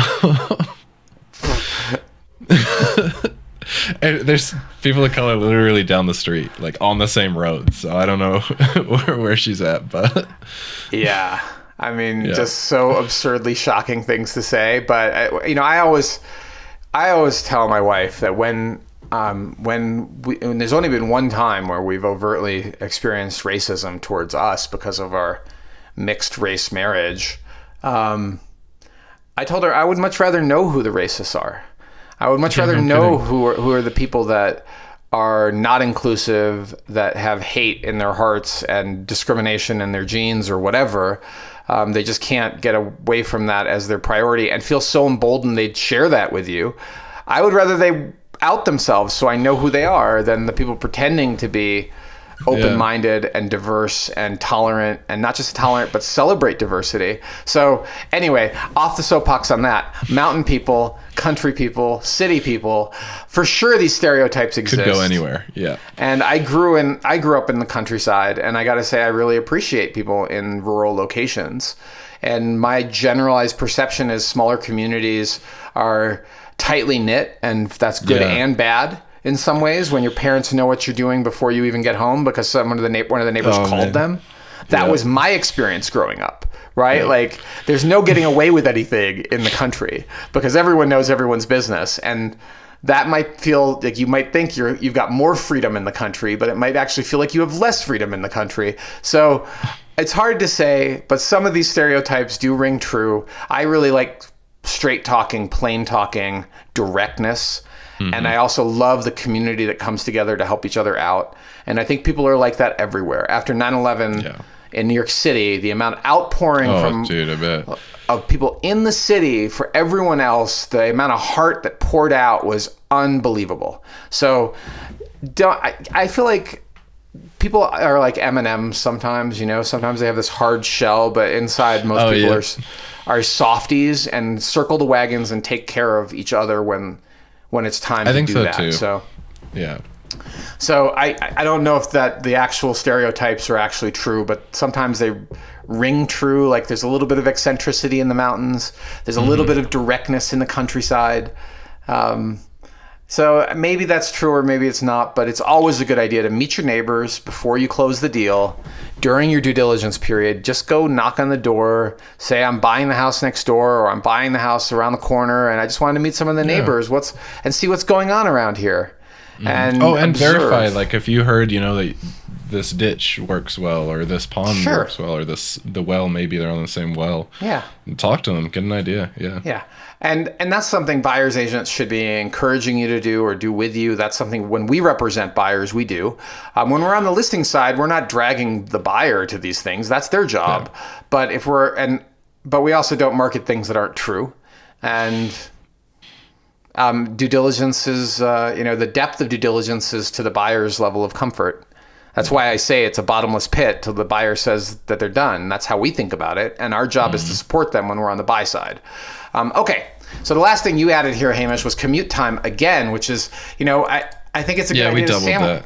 and there's people of color literally down the street, like on the same road. So I don't know where she's at, but yeah. I mean, just so absurdly shocking things to say. But I always tell my wife that when there's only been one time where we've overtly experienced racism towards us because of our mixed race marriage, I told her I would much rather know who the racists are. I would much rather know who are the people that are not inclusive, that have hate in their hearts and discrimination in their genes or whatever. They just can't get away from that as their priority and feel so emboldened they'd share that with you. I would rather they out themselves so I know who they are than the people pretending to be open-minded and diverse and tolerant, and not just tolerant, but celebrate diversity. So anyway, off the soapbox on that. Mountain people, country people, city people, for sure these stereotypes exist. Could go anywhere, yeah. And I grew up in the countryside, and I got to say I really appreciate people in rural locations. And my generalized perception is smaller communities are tightly knit, and that's good and bad. In some ways, when your parents know what you're doing before you even get home because one of the neighbors called them. That was my experience growing up, right? Like, there's no getting away with anything in the country because everyone knows everyone's business. And that might feel like you might think you've got more freedom in the country, but it might actually feel like you have less freedom in the country. So it's hard to say, but some of these stereotypes do ring true. I really like straight talking, plain talking, directness. And I also love the community that comes together to help each other out. And I think people are like that everywhere. After 9/11, in New York City, the amount of outpouring Dude, I bet. of people in the city for everyone else, the amount of heart that poured out was unbelievable. So I feel like people are like M&Ms sometimes, sometimes they have this hard shell, but inside most people are softies and circle the wagons and take care of each other when it's time to do that. Too. So yeah. So I don't know if that the actual stereotypes are actually true, but sometimes they ring true. Like there's a little bit of eccentricity in the mountains. There's a little bit of directness in the countryside. So maybe that's true or maybe it's not, but it's always a good idea to meet your neighbors before you close the deal. During your due diligence period, just go knock on the door, say I'm buying the house next door or I'm buying the house around the corner and I just wanted to meet some of the neighbors and see what's going on around here. And verify, like if you heard, that this ditch works well or this pond works well or the well, maybe they're on the same well. Yeah. Talk to them, get an idea. Yeah. Yeah. And that's something buyer's agents should be encouraging you to do or do with you. That's something when we represent buyers, we do. When we're on the listing side, we're not dragging the buyer to these things. That's their job. Yeah. But we also don't market things that aren't true. And due diligence is, the depth of due diligence is to the buyer's level of comfort. That's why I say it's a bottomless pit till the buyer says that they're done. That's how we think about it. And our job is to support them when we're on the buy side. Okay. So the last thing you added here, Hamish, was commute time again, which is, I think it's a good idea to sandwich.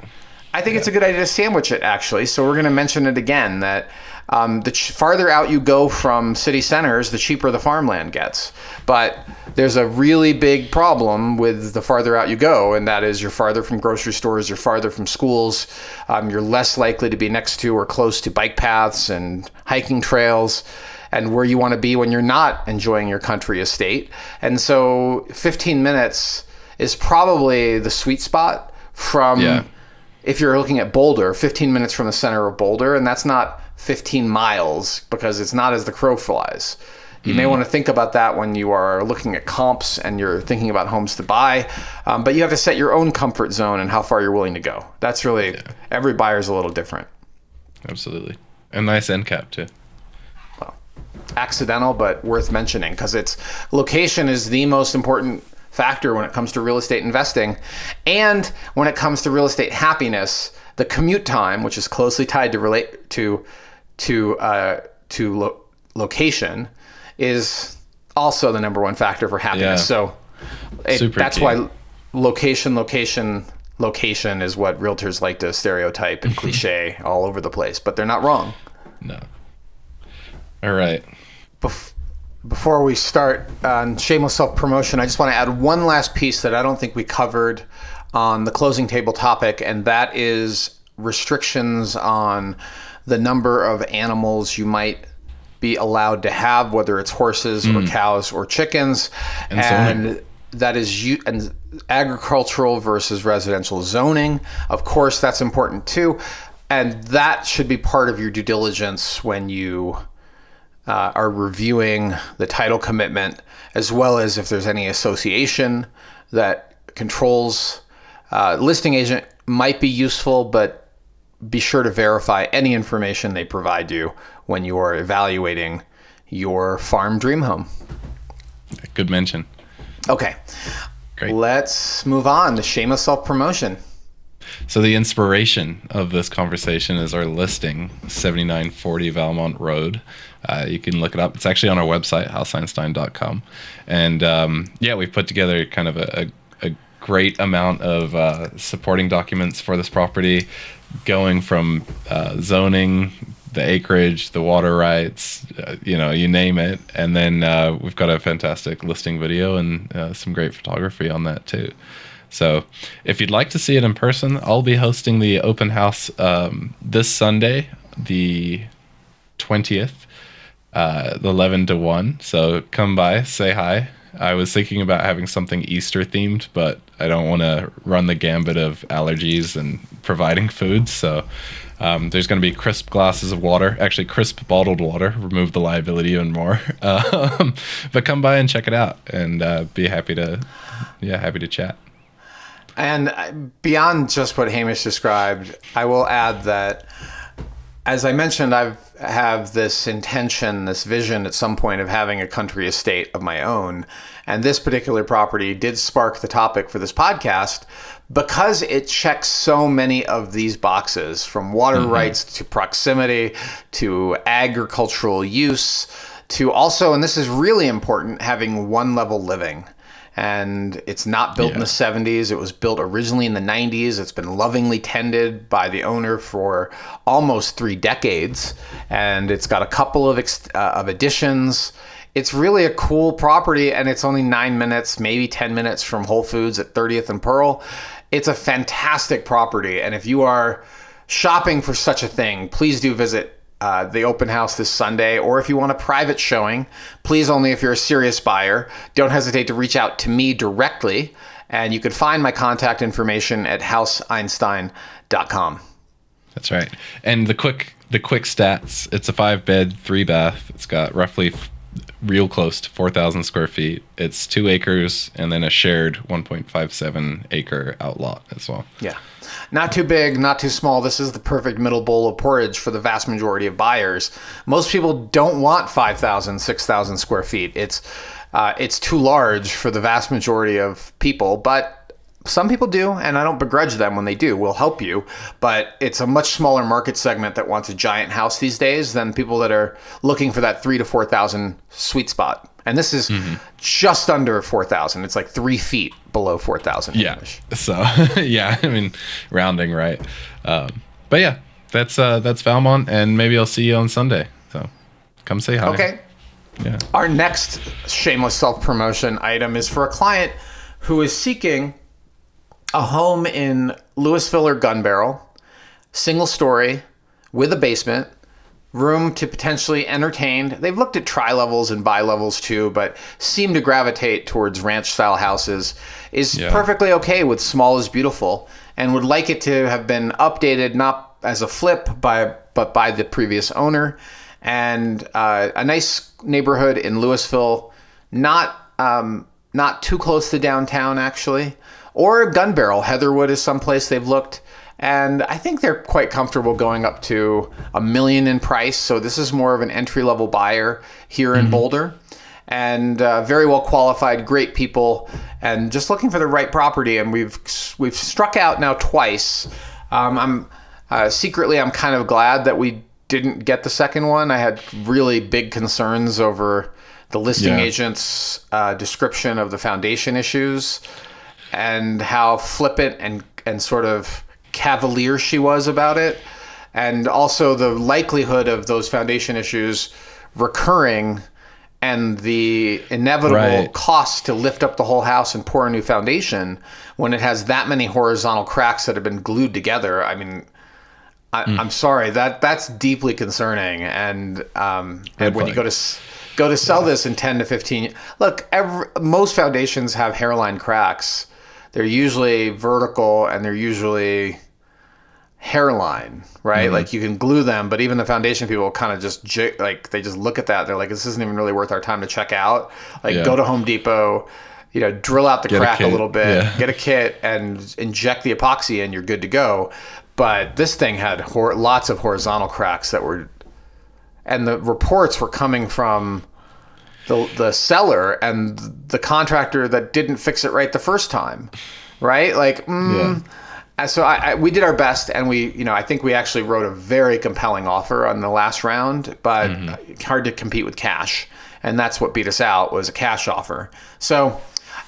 I think it's a good idea to sandwich it, actually. So we're going to mention it again, that the farther out you go from city centers, the cheaper the farmland gets. But there's a really big problem with the farther out you go, and that is you're farther from grocery stores, you're farther from schools, you're less likely to be next to or close to bike paths and hiking trails, and where you want to be when you're not enjoying your country estate. And so 15 minutes is probably the sweet spot from, if you're looking at Boulder, 15 minutes from the center of Boulder, and that's not 15 miles because it's not as the crow flies. You may want to think about that when you are looking at comps and you're thinking about homes to buy, but you have to set your own comfort zone and how far you're willing to go. That's really, every buyer's a little different. Absolutely. And nice end cap too. Accidental, but worth mentioning because location is the most important factor when it comes to real estate investing. And when it comes to real estate happiness, the commute time, which is closely tied to location, is also the number one factor for happiness. So that's key. Why location is what realtors like to stereotype and cliche all over the place, but they're not wrong. No. All right. Before we start on shameless self-promotion, I just want to add one last piece that I don't think we covered on the closing table topic, and that is restrictions on the number of animals you might be allowed to have, whether it's horses or cows or chickens. And that is and agricultural versus residential zoning. Of course, that's important too. And that should be part of your due diligence when you are reviewing the title commitment, as well as if there's any association that controls. Listing agent might be useful, but be sure to verify any information they provide you when you are evaluating your farm dream home. Good mention. Okay. Great. Let's move on to shameless self-promotion. So the inspiration of this conversation is our listing, 7940 Valmont Road. You can look it up. It's actually on our website, houseeinstein.com. And we've put together kind of a great amount of supporting documents for this property, going from zoning, the acreage, the water rights, you name it. And then we've got a fantastic listing video and some great photography on that too. So if you'd like to see it in person, I'll be hosting the open house this Sunday, the 20th, 11 to 1. So come by, say hi. I was thinking about having something Easter themed, but I don't want to run the gambit of allergies and providing food. So there's going to be crisp glasses of water, actually crisp bottled water, remove the liability and more. But come by and check it out and be happy to chat. And beyond just what Hamish described, I will add that as I mentioned, have this intention, this vision at some point of having a country estate of my own. And this particular property did spark the topic for this podcast because it checks so many of these boxes, from water rights to proximity to agricultural use to also, and this is really important, having one level living. And it's not built in the 70s. It was built originally in the 90s. It's been lovingly tended by the owner for almost 3 decades. And it's got a couple of additions. It's really a cool property, and it's only 9 minutes, maybe 10 minutes from Whole Foods at 30th and Pearl. It's a fantastic property. And if you are shopping for such a thing, please do visit the open house this Sunday, or if you want a private showing, please, only if you're a serious buyer, don't hesitate to reach out to me directly. And you can find my contact information at houseeinstein.com. That's right. And the quick stats, it's a 5-bed, 3-bath. It's got roughly real close to 4,000 square feet. It's 2 acres and then a shared 1.57 acre outlot as well. Yeah. Not too big, not too small. This is the perfect middle bowl of porridge for the vast majority of buyers. Most people don't want 5,000, 6,000 square feet. It's too large for the vast majority of people, but some people do, and I don't begrudge them when they do. We'll help you, but it's a much smaller market segment that wants a giant house these days than people that are looking for that 3,000 to 4,000 sweet spot. And this is just under 4,000. It's like 3 feet below 4,000. Yeah. So yeah, I mean, rounding, right? But yeah, that's Valmont, and maybe I'll see you on Sunday. So come say hi. Okay. Yeah. Our next shameless self-promotion item is for a client who is seeking a home in Louisville or Gun Barrel, single story with a basement, room to potentially entertain. They've looked at tri-levels and bi-levels too, but seem to gravitate towards ranch-style houses, is perfectly okay with small is beautiful, and would like it to have been updated, not as a flip, but by the previous owner. And a nice neighborhood in Louisville, not too close to downtown, actually. Or Gun Barrel. Heatherwood is someplace they've looked. And I think they're quite comfortable going up to $1 million in price. So this is more of an entry-level buyer here in Boulder. And very well qualified, great people, and just looking for the right property. And we've struck out now twice. I'm kind of glad that we didn't get the second one. I had really big concerns over the listing agent's description of the foundation issues and how flippant and sort of cavalier she was about it, and also the likelihood of those foundation issues recurring and the inevitable cost to lift up the whole house and pour a new foundation when it has that many horizontal cracks that have been glued together. I mean, I'm sorry, that's deeply concerning. And when you go to sell this in 10 to 15, look, most foundations have hairline cracks. They're usually vertical and they're usually hairline, right? Like you can glue them, but even the foundation people kind of just they just look at that. They're like, this isn't even really worth our time to check out. Like go to Home Depot, drill out the crack a little bit, get a kit and inject the epoxy and you're good to go. But this thing had lots of horizontal cracks and the reports were coming from the seller and the contractor that didn't fix it right the first time, right? Like, so we did our best, and I think we actually wrote a very compelling offer on the last round, but hard to compete with cash, and that's what beat us out, was a cash offer. So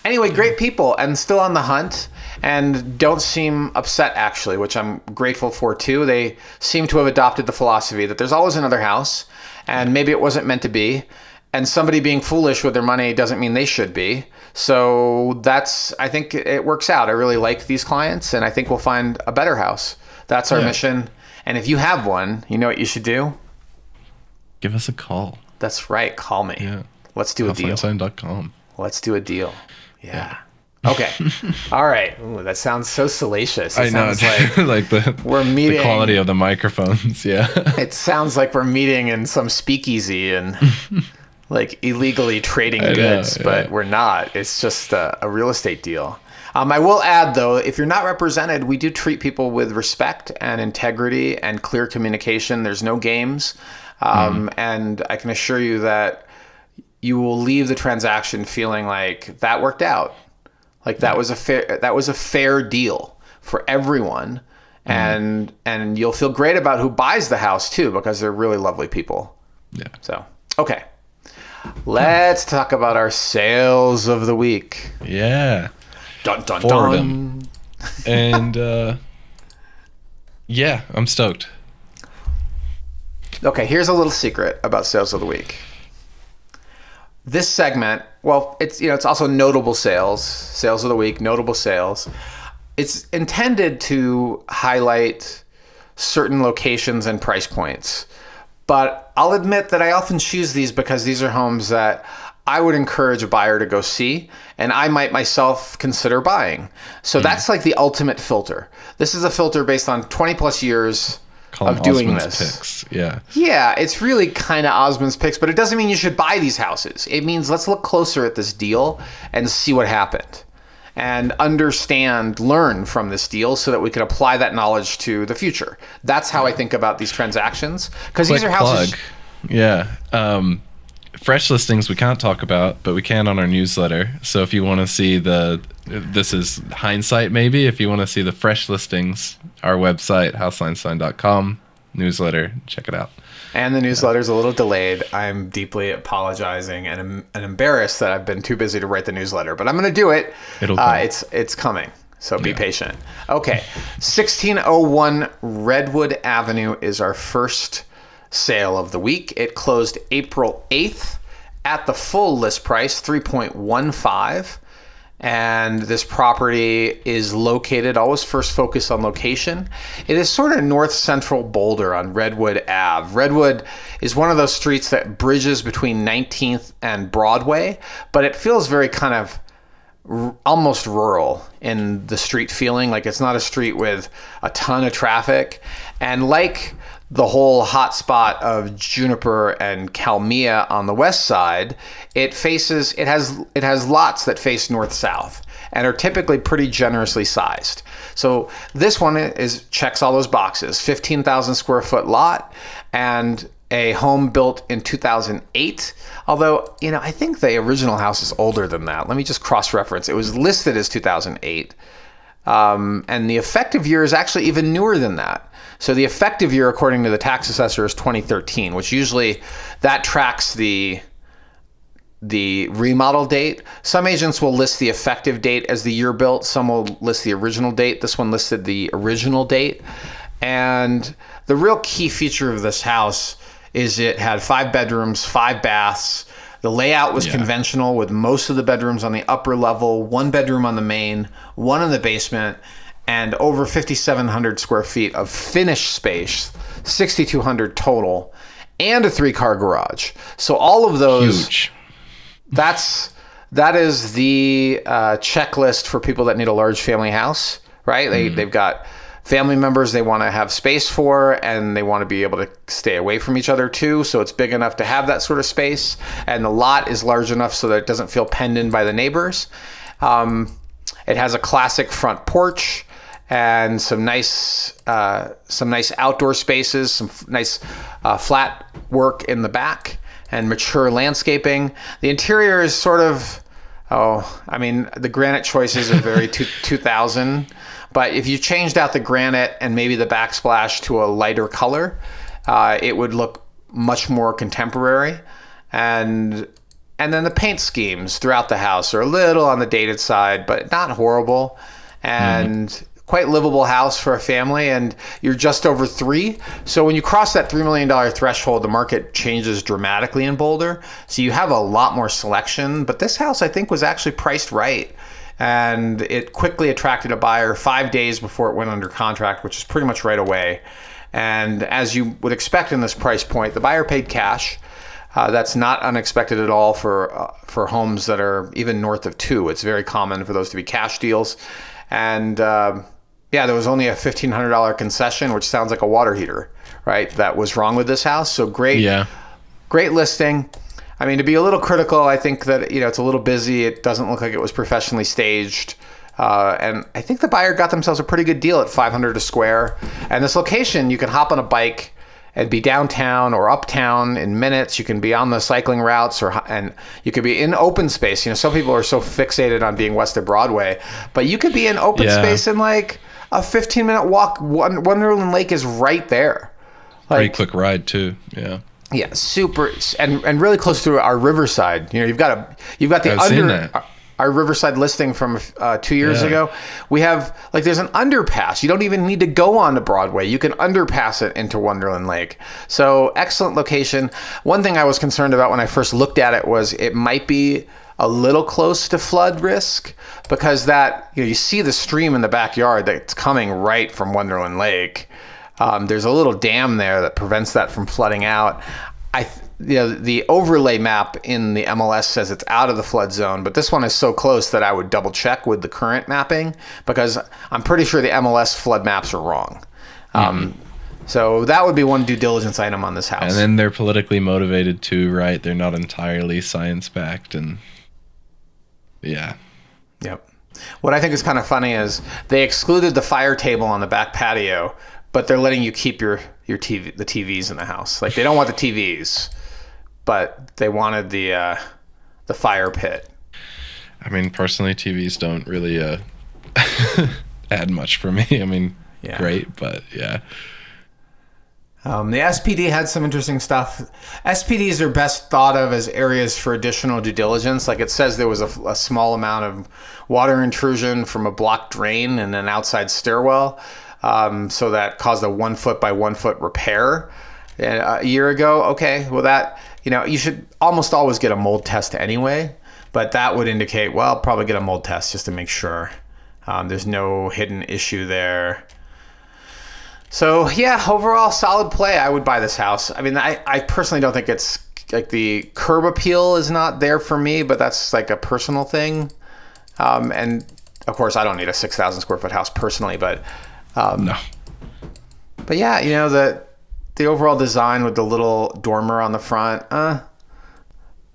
anyway, great people, and still on the hunt, and don't seem upset actually, which I'm grateful for too. They seem to have adopted the philosophy that there's always another house, and maybe it wasn't meant to be. And somebody being foolish with their money doesn't mean they should be. So I think it works out. I really like these clients, and I think we'll find a better house. That's our mission. And if you have one, you know what you should do? Give us a call. That's right. Call me. Yeah. Let's do a deal. Houseeinstein.com. Let's do a deal. Yeah. Okay. All right. Ooh, that sounds so salacious. It sounds like we're meeting. The quality of the microphones. Yeah. It sounds like we're meeting in some speakeasy and like illegally trading goods, but we're not. It's just a real estate deal. I will add, though, if you're not represented, we do treat people with respect and integrity and clear communication. There's no games. And I can assure you that you will leave the transaction feeling like that worked out. Like that was a fair deal for everyone. And you'll feel great about who buys the house, too, because they're really lovely people. Yeah. So, okay. Let's talk about our sales of the week. Yeah. Dun, dun, Four of dun. them. And, yeah, I'm stoked. Okay, here's a little secret about sales of the week. This segment, well, it's also notable sales of the week, notable sales. It's intended to highlight certain locations and price points. But I'll admit that I often choose these because these are homes that I would encourage a buyer to go see, and I might myself consider buying. So that's like the ultimate filter. This is a filter based on 20 plus years of doing Osman's this. Picks. Yeah. Yeah, it's really kind of Osman's picks, but it doesn't mean you should buy these houses. It means let's look closer at this deal and see what happened and learn from this deal so that we can apply that knowledge to the future. That's how I think about these transactions, because these are houses. Yeah. Fresh listings we can't talk about, but we can on our newsletter. So if you want to see this is hindsight maybe, if you want to see the fresh listings, our website, houseeinstein.com, newsletter, check it out. And the newsletter's a little delayed. I'm deeply apologizing and embarrassed that I've been too busy to write the newsletter, but I'm going to do it. It'll come. It's coming. So be patient. Okay. 1601 Redwood Avenue is our first sale of the week. It closed April 8th at the full list price, $3.15. And this property is located, always first focus on location. It is sort of north central Boulder on Redwood Ave. Redwood is one of those streets that bridges between 19th and Broadway, but it feels very kind of almost rural in the street feeling. Like it's not a street with a ton of traffic. And like the whole hotspot of Juniper and Kalmia on the west side, it has lots that face north-south and are typically pretty generously sized. So this one checks all those boxes. 15,000 square foot lot and a home built in 2008. Although, I think the original house is older than that. Let me just cross-reference. It was listed as 2008. And the effective year is actually even newer than that. So the effective year, according to the tax assessor, is 2013, which usually that tracks the remodel date. Some agents will list the effective date as the year built. Some will list the original date. This one listed the original date. And the real key feature of this house is it had 5 bedrooms, 5 baths. The layout was conventional with most of the bedrooms on the upper level, 1 bedroom on the main, 1 in the basement, and over 5,700 square feet of finished space, 6,200 total, and a 3-car garage. So all of those, huge. That is the checklist for people that need a large family house, right? They've got family members they want to have space for, and they want to be able to stay away from each other too. So it's big enough to have that sort of space, and the lot is large enough so that it doesn't feel penned in by the neighbors. It has a classic front porch and some nice outdoor spaces, some nice flat work in the back, and mature landscaping. The interior is sort of, the granite choices are very 2000. But if you changed out the granite and maybe the backsplash to a lighter color, it would look much more contemporary. And then the paint schemes throughout the house are a little on the dated side, but not horrible. And quite livable house for a family, and you're just over 3. So when you cross that $3 million threshold, the market changes dramatically in Boulder. So you have a lot more selection. But this house, I think, was actually priced right. And it quickly attracted a buyer 5 days before it went under contract, which is pretty much right away. And as you would expect in this price point, the buyer paid cash. That's not unexpected at all for homes that are even north of 2. It's very common for those to be cash deals. And there was only a $1,500 concession, which sounds like a water heater, right? That was wrong with this house. So great listing. I mean, to be a little critical, I think that, it's a little busy. It doesn't look like it was professionally staged. And I think the buyer got themselves a pretty good deal at $500 a square. And this location, you can hop on a bike and be downtown or uptown in minutes. You can be on the cycling routes, and you could be in open space. Some people are so fixated on being west of Broadway, but you could be in open space in like a 15-minute walk. Wonderland Lake is right there. Pretty quick ride too. Yeah. Yeah, super, and really close to our Riverside. You've got our Riverside listing from 2 years ago. We have, there's an underpass. You don't even need to go on to Broadway. You can underpass it into Wonderland Lake. So excellent location. One thing I was concerned about when I first looked at it was it might be a little close to flood risk, because that, you see the stream in the backyard that's coming right from Wonderland Lake. There's a little dam there that prevents that from flooding out. The overlay map in the MLS says it's out of the flood zone, but this one is so close that I would double check with the current mapping, because I'm pretty sure the MLS flood maps are wrong. So that would be one due diligence item on this house. And then they're politically motivated too, right? They're not entirely science-backed, and yeah. Yep. What I think is kind of funny is they excluded the fire table on the back patio, but they're letting you keep your TV, the TVs in the house. They don't want the TVs, but they wanted the fire pit. I mean, personally, TVs don't really add much for me. I mean, great, but yeah. The SPD had some interesting stuff. SPDs are best thought of as areas for additional due diligence. It says there was a small amount of water intrusion from a blocked drain and an outside stairwell. So that caused a 1 foot by 1 foot repair a year ago. Okay, well that, you should almost always get a mold test anyway, but that would indicate, well, probably get a mold test just to make sure there's no hidden issue there. So yeah, overall solid play. I would buy this house. I mean, I personally don't think it's the curb appeal is not there for me, but that's a personal thing. And of course I don't need a 6,000 square foot house personally, but no. But yeah, the overall design with the little dormer on the front,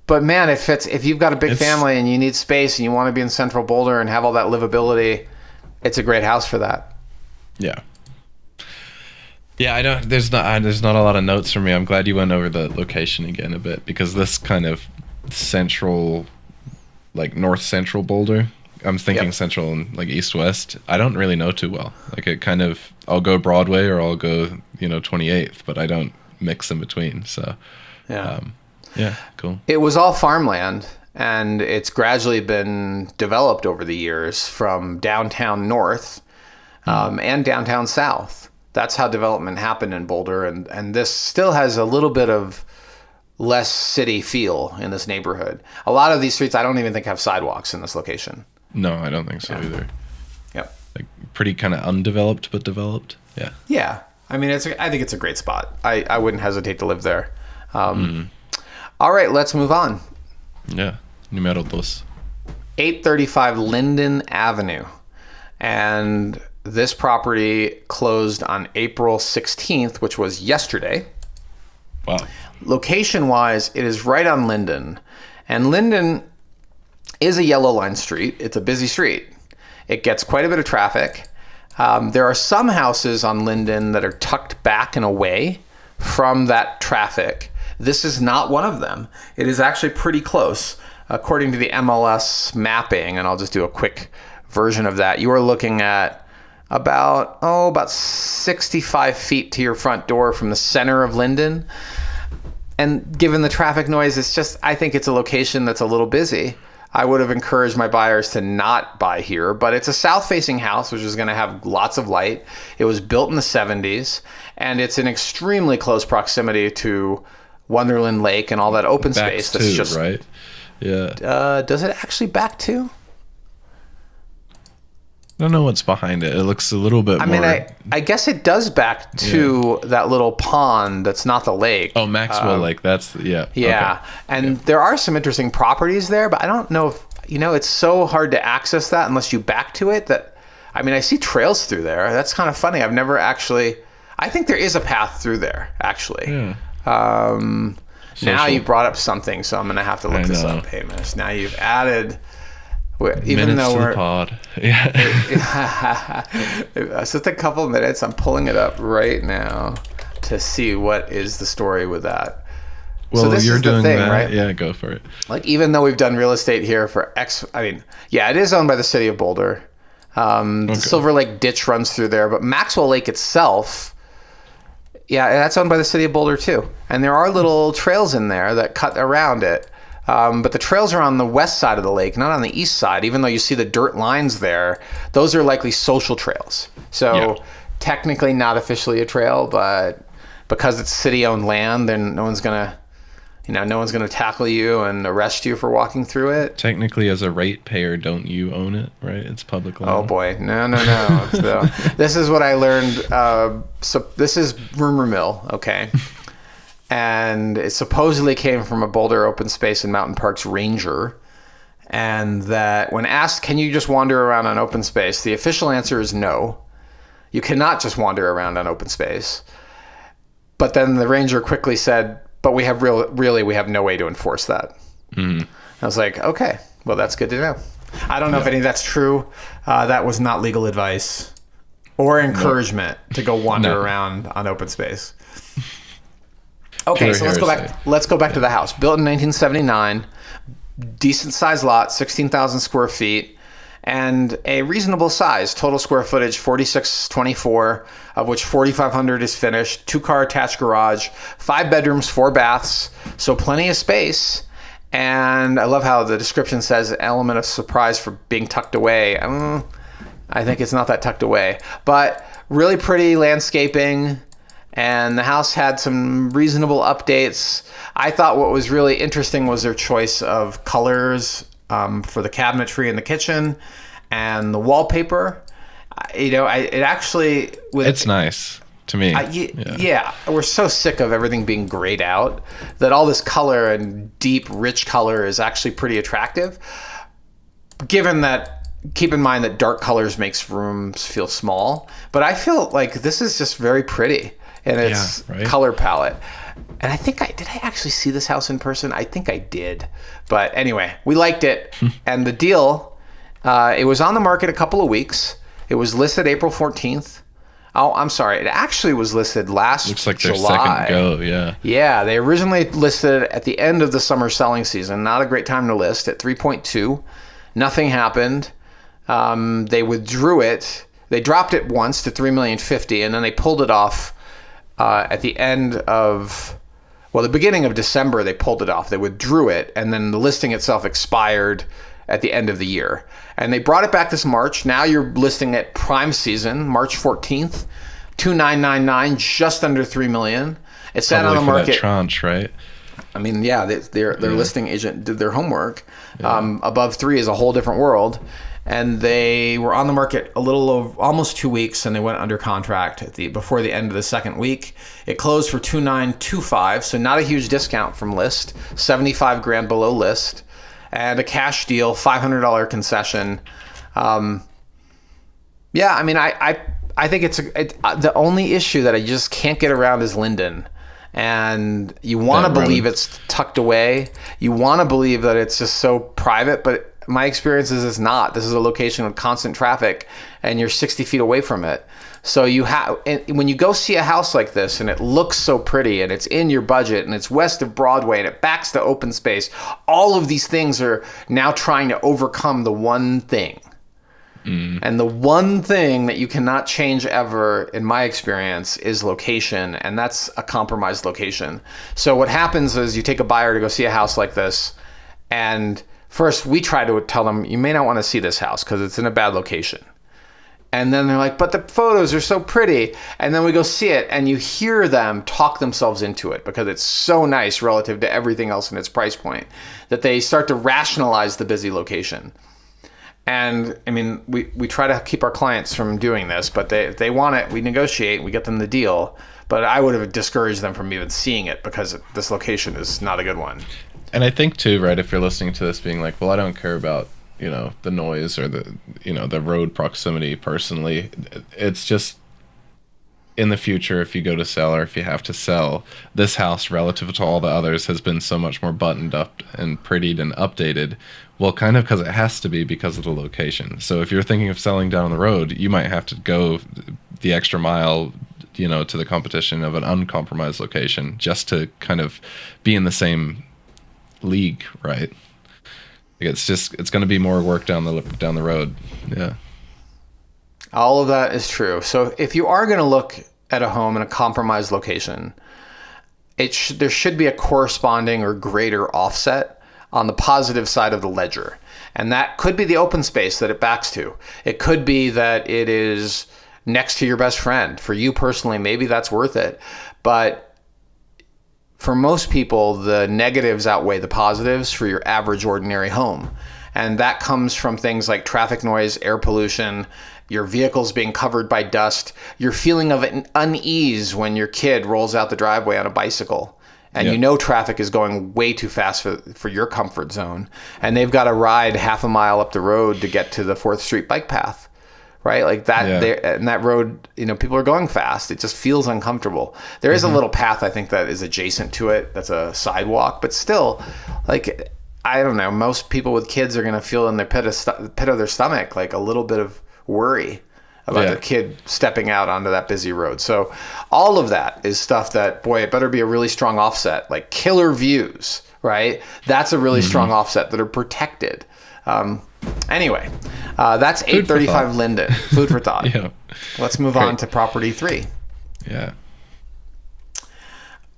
but man, it fits. If you've got a big family and you need space and you want to be in Central Boulder and have all that livability, it's a great house for that. Yeah. Yeah, there's not a lot of notes for me. I'm glad you went over the location again a bit, because this kind of central, north central Boulder, I'm thinking central and east-west, I don't really know too well. It kind of, I'll go Broadway or I'll go, 28th, but I don't mix in between. So, yeah, cool. It was all farmland, and it's gradually been developed over the years from downtown north and downtown south. That's how development happened in Boulder, and this still has a little bit of less city feel in this neighborhood. A lot of these streets I don't even think have sidewalks in this location. No, I don't think so either. Yep. Pretty kind of undeveloped, but developed. Yeah. Yeah. I mean, I think it's a great spot. I wouldn't hesitate to live there. All right, let's move on. Yeah. Numero dos. 835 Linden Avenue. And this property closed on April 16th, which was yesterday. Wow. Location-wise, it is right on Linden. And Linden is a yellow line street. It's a busy street. It gets quite a bit of traffic. There are some houses on Linden that are tucked back and away from that traffic. This is not one of them. It is actually pretty close. According to the MLS mapping, and I'll just do a quick version of that, you are looking at about 65 feet to your front door from the center of Linden. And given the traffic noise, I think it's a location that's a little busy. I would have encouraged my buyers to not buy here, but it's a south-facing house, which is going to have lots of light. It was built in the 70s, and it's in extremely close proximity to Wonderland Lake and all that open space. That's just right. Yeah. Does it actually back to? I don't know what's behind it. It looks a little bit more... I guess it does back to that little pond that's not the lake. Oh, Maxwell Lake. That's... Yeah. Yeah. Okay. And there are some interesting properties there, but I don't know if... it's so hard to access that unless you back to it that... I see trails through there. That's kind of funny. I've never actually... I think there is a path through there, actually. Yeah. Now you brought up something, so I'm going to have to look this up, Hamish. Now you've added... Even minutes though to the pod. Yeah. It's just a couple of minutes. I'm pulling it up right now to see what is the story with that. Well, so this you're is doing the thing, that. right? Yeah, go for it. Like, even though we've done real estate here for it is owned by the city of Boulder. The Silver Lake ditch runs through there, but Maxwell Lake itself, that's owned by the city of Boulder too. And there are little trails in there that cut around it. But the trails are on the west side of the lake, not on the east side. Even though you see the dirt lines there, those are likely social trails. So technically not officially a trail, but because it's city-owned land, then no one's gonna tackle you and arrest you for walking through it. Technically, as a ratepayer, don't you own it, right? It's public land. Oh boy, no. So, this is what I learned. So this is rumor mill, okay? And it supposedly came from a Boulder Open Space and Mountain Parks ranger. And that when asked, can you just wander around on open space? The official answer is no. You cannot just wander around on open space. But then the ranger quickly said, but we have we have no way to enforce that. Mm-hmm. I was like, okay, well, that's good to know. I don't know if any of that's true. That was not legal advice or encouragement to go wander around on open space. Okay, so let's go back to the house. Built in 1979, decent sized lot, 16,000 square feet, and a reasonable size. Total square footage, 4,624, of which 4,500 is finished. 2-car attached garage, 5 bedrooms, 4 baths, so plenty of space. And I love how the description says element of surprise for being tucked away. I think it's not that tucked away, but really pretty landscaping. And the house had some reasonable updates. I thought what was really interesting was their choice of colors for the cabinetry in the kitchen and the wallpaper. It's nice to me. We're so sick of everything being grayed out that all this color and deep, rich color is actually pretty attractive. Keep in mind that dark colors makes rooms feel small, but I feel like this is just very pretty in its color palette. And I think did I actually see this house in person? I think I did. But anyway, we liked it. And the deal, it was on the market a couple of weeks. It was listed April 14th. Oh, I'm sorry. It actually was listed last July. Looks like their second go, yeah. Yeah, they originally listed at the end of the summer selling season. Not a great time to list at 3.2. Nothing happened. They withdrew it. They dropped it once to $3,050,000, and then they pulled it off at the the beginning of December. They pulled it off. They withdrew it, and then the listing itself expired at the end of the year. And they brought it back this March. Now you're listing it prime season, March 14th, $2,999, just under $3 million. It sat on the market. That tranche, right? I mean, their listing agent did their homework. Above 3 is a whole different world. And they were on the market almost 2 weeks, and they went under contract before the end of the second week. It closed for $2,925, so not a huge discount from list, $75,000 below list, and a cash deal, $500 concession. I think the only issue that I just can't get around is Linden. And you want to believe it's tucked away. You want to believe that it's just so private, but my experience is it's not. This is a location with constant traffic, and you're 60 feet away from it. So when you go see a house like this, and it looks so pretty, and it's in your budget, and it's west of Broadway, and it backs to open space, all of these things are now trying to overcome the one thing. And the one thing that you cannot change ever, in my experience, is location, and that's a compromised location. So what happens is you take a buyer to go see a house like this, and first we try to tell them, you may not want to see this house because it's in a bad location. And then they're like, but the photos are so pretty. And then we go see it, and you hear them talk themselves into it because it's so nice relative to everything else in its price point that they start to rationalize the busy location. And I mean, we try to keep our clients from doing this, but if they want it, we negotiate, we get them the deal. But I would have discouraged them from even seeing it because this location is not a good one. And I think too, right, if you're listening to this being like, well, I don't care about, the noise or the road proximity personally, it's in the future, if you go to sell or if you have to sell, this house relative to all the others has been so much more buttoned up and prettied and updated. Well, kind of because it has to be because of the location. So if you're thinking of selling down the road, you might have to go the extra mile, to the competition of an uncompromised location just to kind of be in the same league, right? It's going to be more work down the road. Yeah. All of that is true. So if you are going to look at a home in a compromised location, there should be a corresponding or greater offset on the positive side of the ledger. And that could be the open space that it backs to. It could be that it is next to your best friend. For you personally, maybe that's worth it. But for most people, the negatives outweigh the positives for your average ordinary home. And that comes from things like traffic noise, air pollution, your vehicles being covered by dust, your feeling of an unease when your kid rolls out the driveway on a bicycle. And traffic is going way too fast for your comfort zone. And they've got to ride half a mile up the road to get to the 4th Street bike path. Right? Like that, and that road, people are going fast. It just feels uncomfortable. There is a little path, I think, that is adjacent to it. That's a sidewalk, but still, like, I don't know. Most people with kids are going to feel in their pit of their stomach, like a little bit of worry about their kid stepping out onto that busy road. So all of that is stuff that, boy, it better be a really strong offset, like killer views, right? That's a really strong offset that are protected. Anyway, that's 835 Linden. Food for thought. Yeah. Let's move on to property 3. Yeah.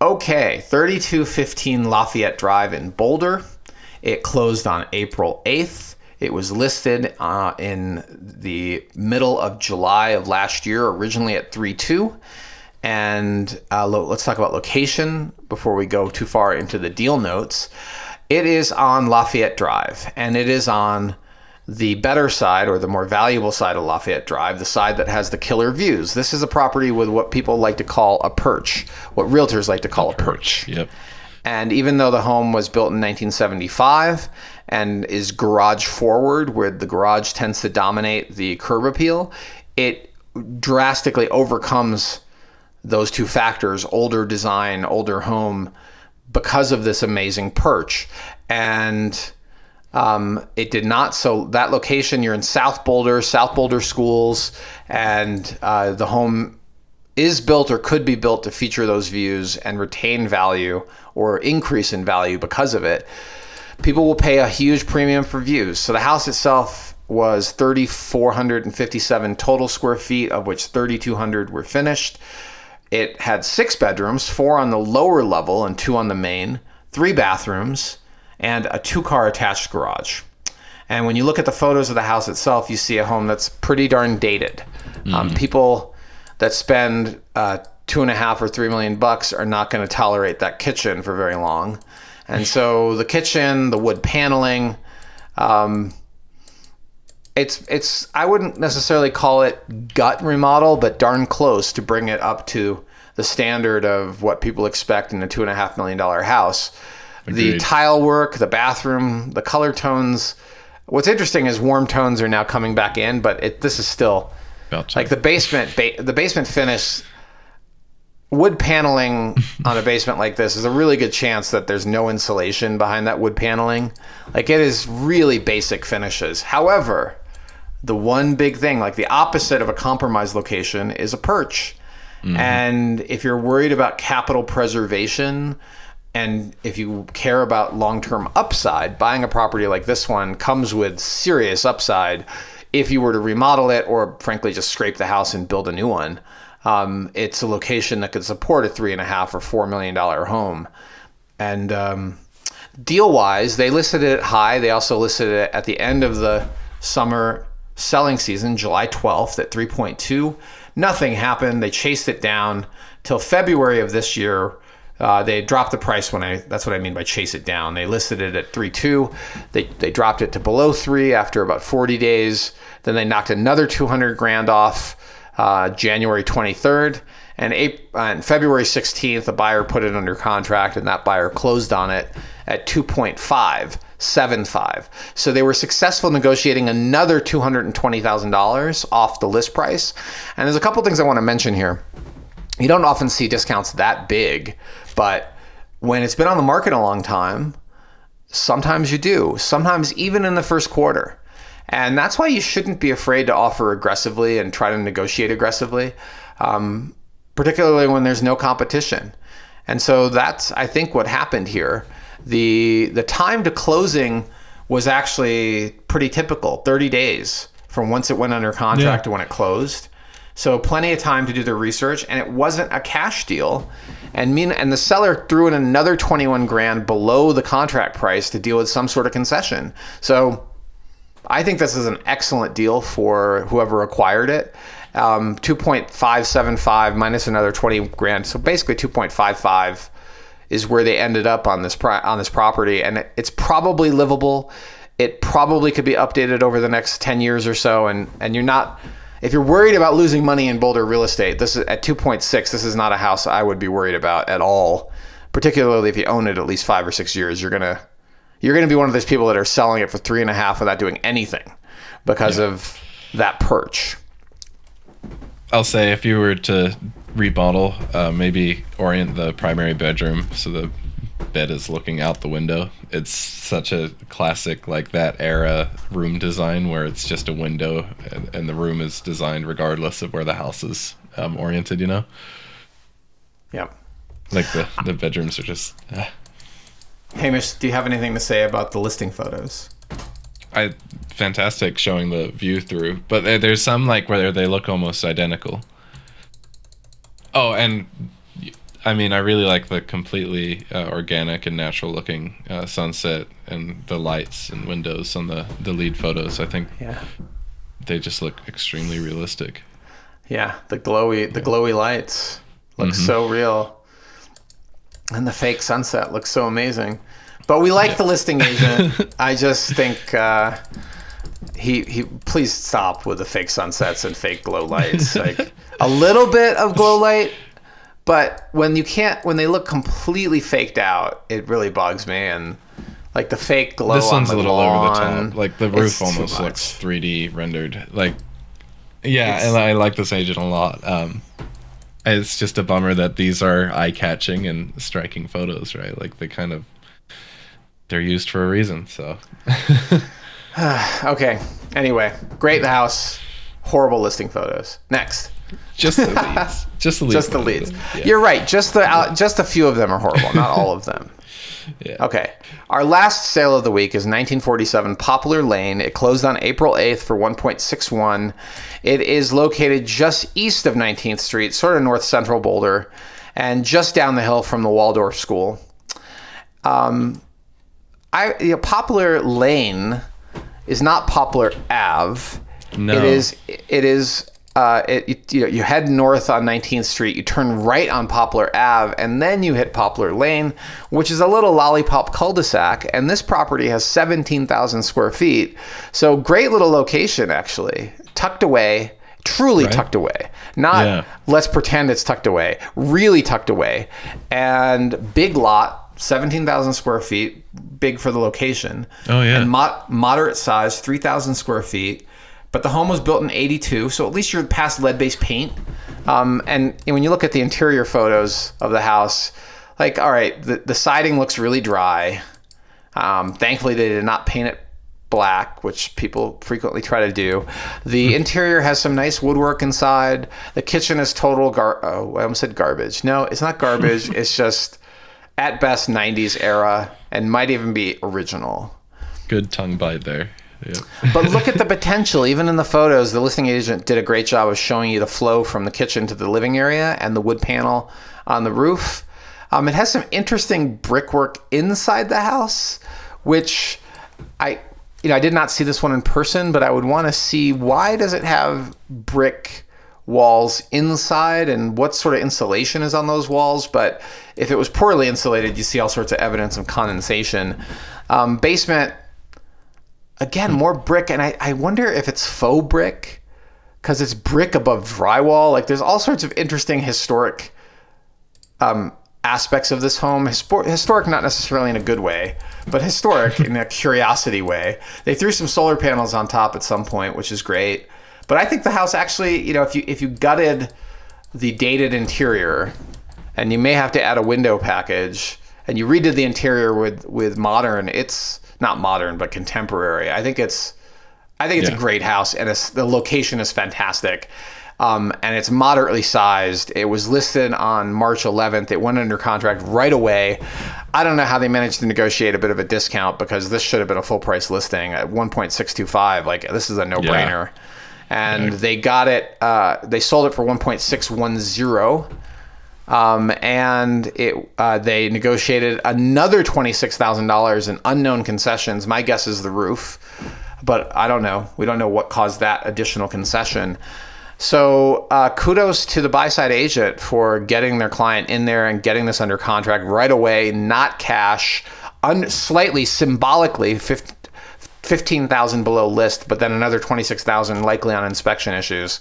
Okay, 3215 Lafayette Drive in Boulder. It closed on April 8th. It was listed in the middle of July of last year, originally at 3.2. And let's talk about location before we go too far into the deal notes. It is on Lafayette Drive, and it is on the better side, or the more valuable side of Lafayette Drive, the side that has the killer views. This is a property with what people like to call a perch, what realtors like to call a perch. Yep. And even though the home was built in 1975 and is garage forward, where the garage tends to dominate the curb appeal, it drastically overcomes those two factors, older design, older home, because of this amazing perch. And it did not. So that location, you're in South Boulder schools, and the home is built or could be built to feature those views and retain value or increase in value because of it. People will pay a huge premium for views. So the house itself was 3,457 total square feet, of which 3,200 were finished. It had 6 bedrooms, 4 on the lower level and 2 on the main, 3 bathrooms, and a 2-car attached garage. And when you look at the photos of the house itself, you see a home that's pretty darn dated. People that spend $2.5 or $3 million are not going to tolerate that kitchen for very long. And so the kitchen, the wood paneling, it's I wouldn't necessarily call it gut remodel, but darn close to bring it up to the standard of what people expect in a $2.5 million house. Agreed. The tile work, the bathroom, the color tones. What's interesting is warm tones are now coming back in, but this is still like the basement finish. Wood paneling on a basement like this is a really good chance that there's no insulation behind that wood paneling. Like, it is really basic finishes. However, the one big thing, like the opposite of a compromised location, is a perch. And if you're worried about capital preservation, and if you care about long-term upside, buying a property like this one comes with serious upside. If you were to remodel it, or frankly just scrape the house and build a new one, it's a location that could support a $3.5 or $4 million home. And deal-wise, they listed it high. They also listed it at the end of the summer selling season, July 12th at 3.2. Nothing happened. They chased it down till February of this year. They dropped the price that's what I mean by chase it down. They listed it at 3.2. They dropped it to below 3 after about 40 days. Then they knocked another $200,000 off January 23rd. And February 16th, a buyer put it under contract, and that buyer closed on it at 2.575. So they were successful negotiating another $220,000 off the list price. And there's a couple things I want to mention here. You don't often see discounts that big, but when it's been on the market a long time, sometimes you do. Sometimes even in the first quarter. And that's why you shouldn't be afraid to offer aggressively and try to negotiate aggressively, particularly when there's no competition. And so that's, I think, what happened here. The time to closing was actually pretty typical, 30 days from once it went under contract to when it closed. So plenty of time to do the research, and it wasn't a cash deal. And the seller threw in another 21 grand below the contract price to deal with some sort of concession. So I think this is an excellent deal for whoever acquired it. 2.575 minus another 20 grand. So basically 2.55 is where they ended up on this property. And it's probably livable. It probably could be updated over the next 10 years or so. And you're not, if you're worried about losing money in Boulder real estate, this is at 2.6. This is not a house I would be worried about at all. Particularly if you own it at least 5 or 6 years, you're gonna be one of those people that are selling it for 3.5 without doing anything because of that perch. I'll say if you were to remodel, maybe orient the primary bedroom so the bed is looking out the window. It's such a classic like that era room design where it's just a window and the room is designed regardless of where the house is oriented, you know? Yep. Like the bedrooms are just... Hamish, do you have anything to say about the listing photos? Fantastic showing the view through, but there's some like where they look almost identical. Oh, and I mean, I really like the completely organic and natural looking sunset and the lights and windows on the lead photos. I think they just look extremely realistic. Yeah, the glowy lights look so real. And the fake sunset looks so amazing. But we like the listing agent. I just think he please stop with the fake sunsets and fake glow lights. Like a little bit of glow light, but when they look completely faked out, it really bugs me. And like the fake glow this on one's the a little lawn, over the top. Like the roof almost looks 3D rendered. Like and I like this agent a lot. It's just a bummer that these are eye-catching and striking photos, right? Like they're used for a reason, so. Okay. Anyway, great house, horrible listing photos. Next. Just the leads. Just the leads. Yeah. You're right. Just a few of them are horrible, not all of them. Yeah. Okay. Our last sale of the week is 1947 Poplar Lane. It closed on April 8th for 1.61. It is located just east of 19th Street, sort of north central Boulder, and just down the hill from the Waldorf School. Poplar Lane is not Poplar Ave. No. It is. You head north on 19th Street, you turn right on Poplar Ave, and then you hit Poplar Lane, which is a little lollipop cul-de-sac, and this property has 17,000 square feet. So great little location, actually. Tucked away, truly tucked away. Not let's pretend it's tucked away, really tucked away. And big lot, 17,000 square feet, big for the location. Oh, yeah. And moderate size, 3,000 square feet. But the home was built in 82, so at least you're past lead-based paint. And when you look at the interior photos of the house, like, all right, the siding looks really dry. Thankfully, they did not paint it black, which people frequently try to do. The interior has some nice woodwork inside. The kitchen is total I almost said garbage. No, it's not garbage. It's just, at best, 90s era, and might even be original. Good tongue bite there. Yep. But look at the potential. Even in the photos, the listing agent did a great job of showing you the flow from the kitchen to the living area and the wood panel on the roof. It has some interesting brickwork inside the house, which I did not see this one in person, but I would want to see, why does it have brick walls inside and what sort of insulation is on those walls? But if it was poorly insulated, you see all sorts of evidence of condensation. Basement, again, more brick, and I wonder if it's faux brick because it's brick above drywall. Like, there's all sorts of interesting historic aspects of this home. Historic, not necessarily in a good way, but historic in a curiosity way. They threw some solar panels on top at some point, which is great. But I think the house actually, if you gutted the dated interior, and you may have to add a window package, and you redid the interior with modern. It's not modern, but contemporary. I think it's a great house, and the location is fantastic. And it's moderately sized. It was listed on March 11th. It went under contract right away. I don't know how they managed to negotiate a bit of a discount, because this should have been a full price listing at 1.625. Like, this is a no-brainer. Yeah. And they got it. They sold it for 1.610. And they negotiated another $26,000 in unknown concessions. My guess is the roof, but I don't know. We don't know what caused that additional concession. So kudos to the buy-side agent for getting their client in there and getting this under contract right away, not cash, slightly symbolically $15,000 below list, but then another $26,000 likely on inspection issues.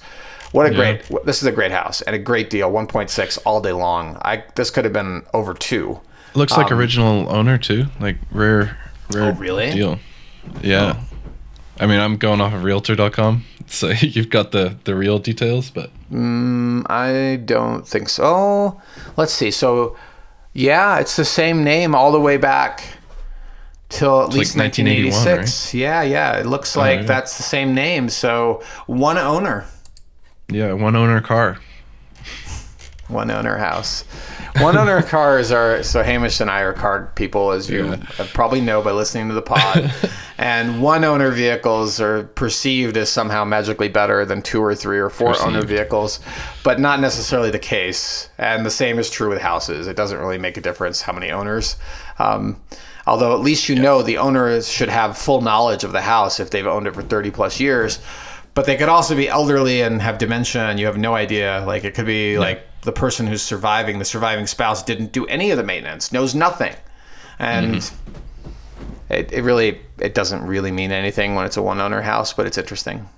This is a great house and a great deal. 1.6 all day long. This could have been over 2. Looks like original owner too, like rare really? deal. Yeah. Oh. I mean, I'm going off of realtor.com, so you've got the real details, but I don't think so. Let's see. So, yeah, it's the same name all the way back till at least like 1986. Right? Yeah. It looks like that's the same name. So, one owner. Yeah, one owner car. One owner house. One owner cars are, so Hamish and I are car people, as you probably know by listening to the pod. And one owner vehicles are perceived as somehow magically better than 2 or 3 or 4 owner vehicles, but not necessarily the case. And the same is true with houses. It doesn't really make a difference how many owners. Although at least know the owners should have full knowledge of the house if they've owned it for 30 plus years. But they could also be elderly and have dementia, and you have no idea. Like, it could be like the person who's surviving, the surviving spouse didn't do any of the maintenance, knows nothing. And it doesn't really mean anything when it's a one-owner house, but it's interesting.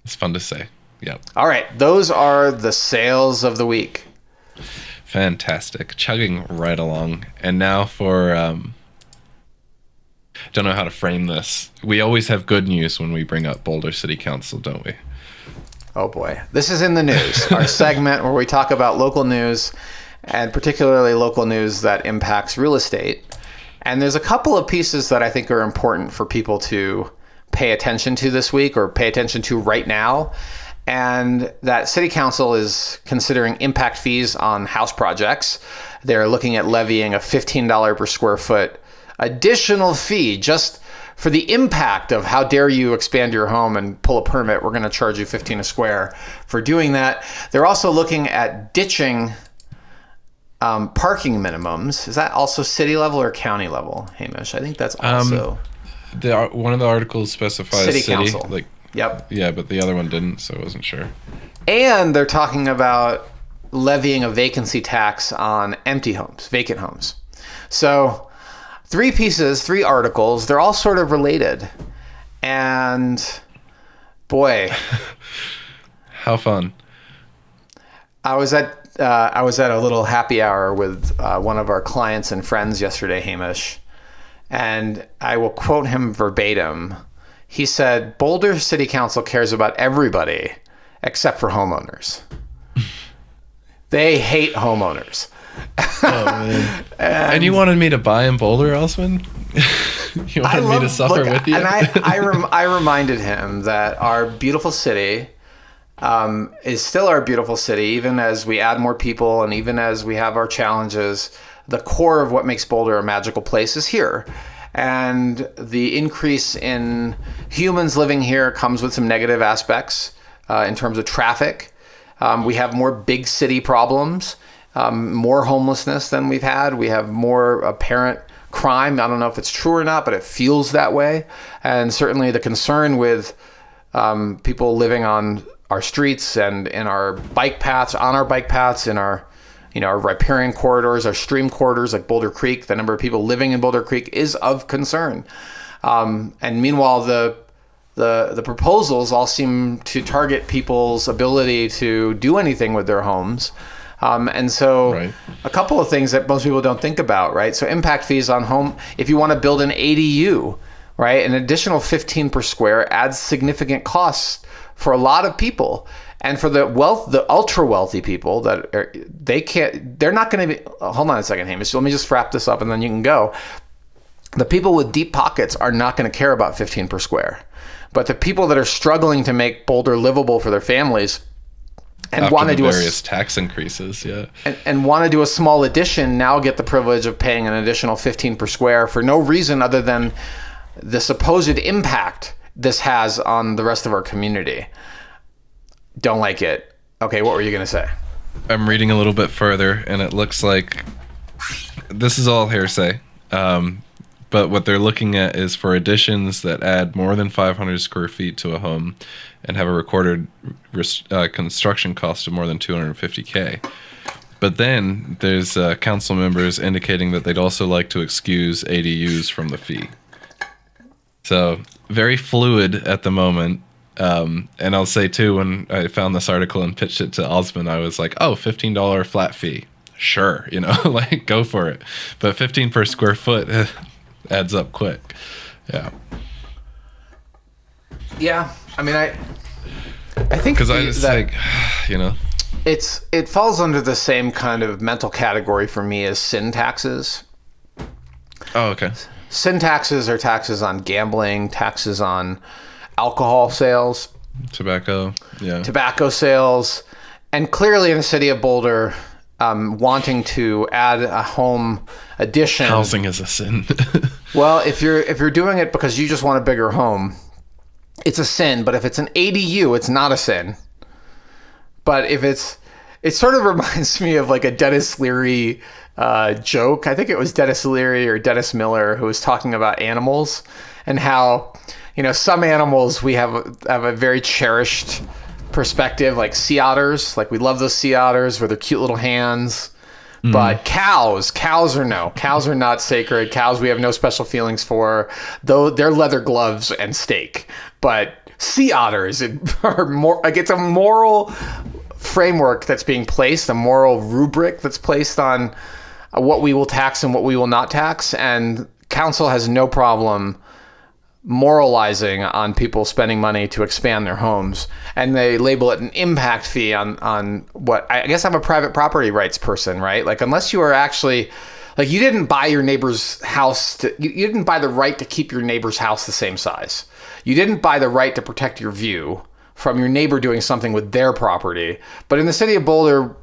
It's fun to say. Yeah. All right. Those are the sales of the week. Fantastic. Chugging right along. And now for... don't know how to frame this. We always have good news when we bring up Boulder City Council, don't we? Oh boy. This is In the News, our segment where we talk about local news, and particularly local news that impacts real estate. And there's a couple of pieces that I think are important for people to pay attention to this week, or pay attention to right now. And that City Council is considering impact fees on house projects. They're looking at levying a $15 per square foot additional fee just for the impact of how dare you expand your home and pull a permit. We're going to charge you $15 a square for doing that. They're also looking at ditching parking minimums. Is that also city level or county level, Hamish? I think that's also... one of the articles specifies city council. Like, yep. Yeah, but the other one didn't, so I wasn't sure. And they're talking about levying a vacancy tax on empty homes, vacant homes. So... 3 pieces, 3 articles. They're all sort of related. And boy, how fun. I was at a little happy hour with one of our clients and friends yesterday, Hamish. And I will quote him verbatim. He said, "Boulder City Council cares about everybody except for homeowners. They hate homeowners." Oh, man. And you wanted me to buy in Boulder, Osman? You wanted me to suffer with you? And I reminded him that our beautiful city is still our beautiful city, even as we add more people and even as we have our challenges. The core of what makes Boulder a magical place is here. And the increase in humans living here comes with some negative aspects in terms of traffic. We have more big city problems. More homelessness than we've had. We have more apparent crime. I don't know if it's true or not, but it feels that way. And certainly the concern with people living on our streets and in our bike paths, on our bike paths, in our riparian corridors, our stream corridors like Boulder Creek, the number of people living in Boulder Creek is of concern. And meanwhile, the proposals all seem to target people's ability to do anything with their homes. And so a couple of things that most people don't think about, right? So impact fees on home, if you want to build an ADU, right? An additional $15 per square adds significant costs for a lot of people. And for the ultra wealthy people they're not going to be, hold on a second, Hamish. Let me just wrap this up and then you can go. The people with deep pockets are not going to care about 15 per square. But the people that are struggling to make Boulder livable for their families and want to do various tax increases, and want to do a small addition now get the privilege of paying an additional 15 per square for no reason other than the supposed impact this has on the rest of our community. Don't like it. Okay, what were you going to say? I'm reading a little bit further, and it looks like this is all hearsay. But what they're looking at is for additions that add more than 500 square feet to a home and have a recorded construction cost of more than $250K. But then there's council members indicating that they'd also like to excuse ADUs from the fee. So very fluid at the moment. And I'll say too, when I found this article and pitched it to Osman, I was like, oh, $15 flat fee. Sure, like go for it. But 15 per square foot adds up quick. Yeah. Yeah. I mean, I think because I just it falls under the same kind of mental category for me as sin taxes. Oh, okay. Sin taxes are taxes on gambling, taxes on alcohol sales, tobacco sales, and clearly in the city of Boulder, wanting to add a home addition. Housing is a sin. Well, if you're doing it because you just want a bigger home, it's a sin. But if it's an ADU, it's not a sin. But if it sort of reminds me of like a Dennis Leary joke. I think it was Dennis Leary or Dennis Miller who was talking about animals and how, some animals we have a very cherished perspective, like sea otters. Like we love those sea otters with their cute little hands. But cows are not sacred. Cows we have no special feelings for, though they're leather gloves and steak. But sea otters are more like it's a moral framework that's being placed, a moral rubric that's placed on what we will tax and what we will not tax. And council has no problem moralizing on people spending money to expand their homes, and they label it an impact fee on what I guess I'm a private property rights person, right? Like unless you are actually like you didn't buy your neighbor's house you didn't buy the right to keep your neighbor's house the same size. You didn't buy the right to protect your view from your neighbor doing something with their property. But in the city of Boulder,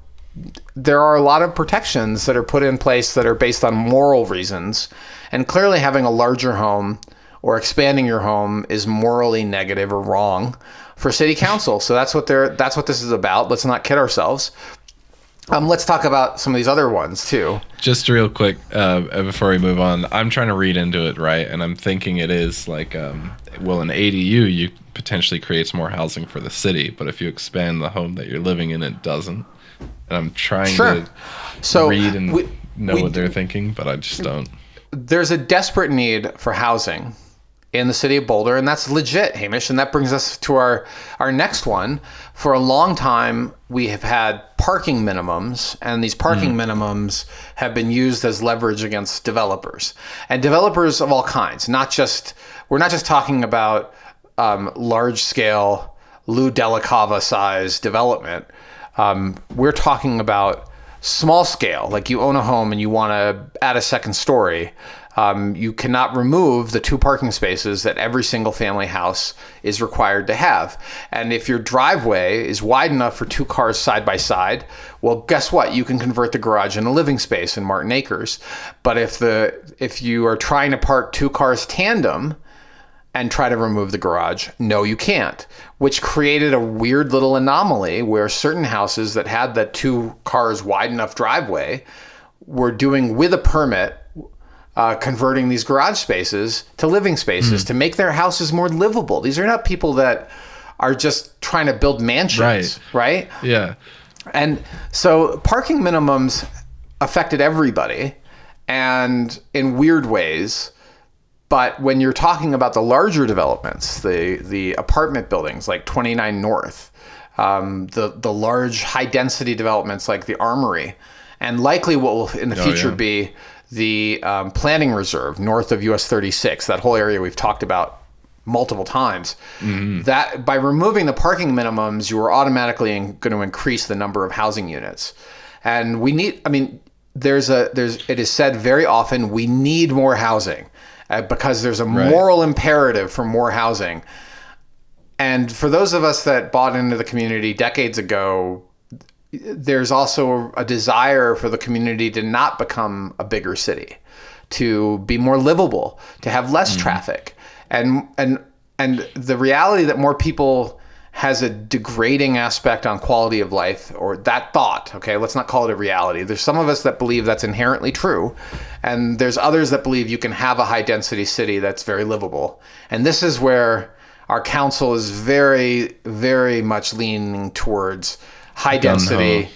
there are a lot of protections that are put in place that are based on moral reasons, and clearly having a larger home or expanding your home is morally negative or wrong for city council. So that's what this is about. Let's not kid ourselves. Let's talk about some of these other ones too. Just real quick, before we move on, I'm trying to read into it, right? And I'm thinking it is like, an ADU, you potentially creates more housing for the city, but if you expand the home that you're living in, it doesn't. And I'm trying to read and know what they're thinking, but I just don't. There's a desperate need for housing in the city of Boulder, and that's legit, Hamish. And that brings us to our next one. For a long time, we have had parking minimums, and these parking minimums have been used as leverage against developers. And developers of all kinds, we're not just talking about large-scale Lou Dellacava size development. We're talking about small scale, like you own a home and you want to add a second story. You cannot remove the 2 parking spaces that every single family house is required to have. And if your driveway is wide enough for 2 cars side by side, well, guess what? You can convert the garage into living space in Martin Acres. But if you are trying to park 2 cars tandem and try to remove the garage, no, you can't, which created a weird little anomaly where certain houses that had the 2 cars wide enough driveway were doing with a permit converting these garage spaces to living spaces to make their houses more livable. These are not people that are just trying to build mansions, right? Yeah. And so parking minimums affected everybody and in weird ways. But when you're talking about the larger developments, the apartment buildings like 29 North, the large high density developments like the Armory, and likely what will in the future be the planning reserve north of US 36, that whole area we've talked about multiple times, that by removing the parking minimums, you are automatically going to increase the number of housing units. And we need, I mean, it is said very often, we need more housing because there's a moral imperative for more housing. And for those of us that bought into the community decades ago, there's also a desire for the community to not become a bigger city, to be more livable, to have less traffic. And the reality that more people has a degrading aspect on quality of life, or that thought, okay, let's not call it a reality. There's some of us that believe that's inherently true, and there's others that believe you can have a high density city that's very livable. And this is where our council is very, very much leaning towards high density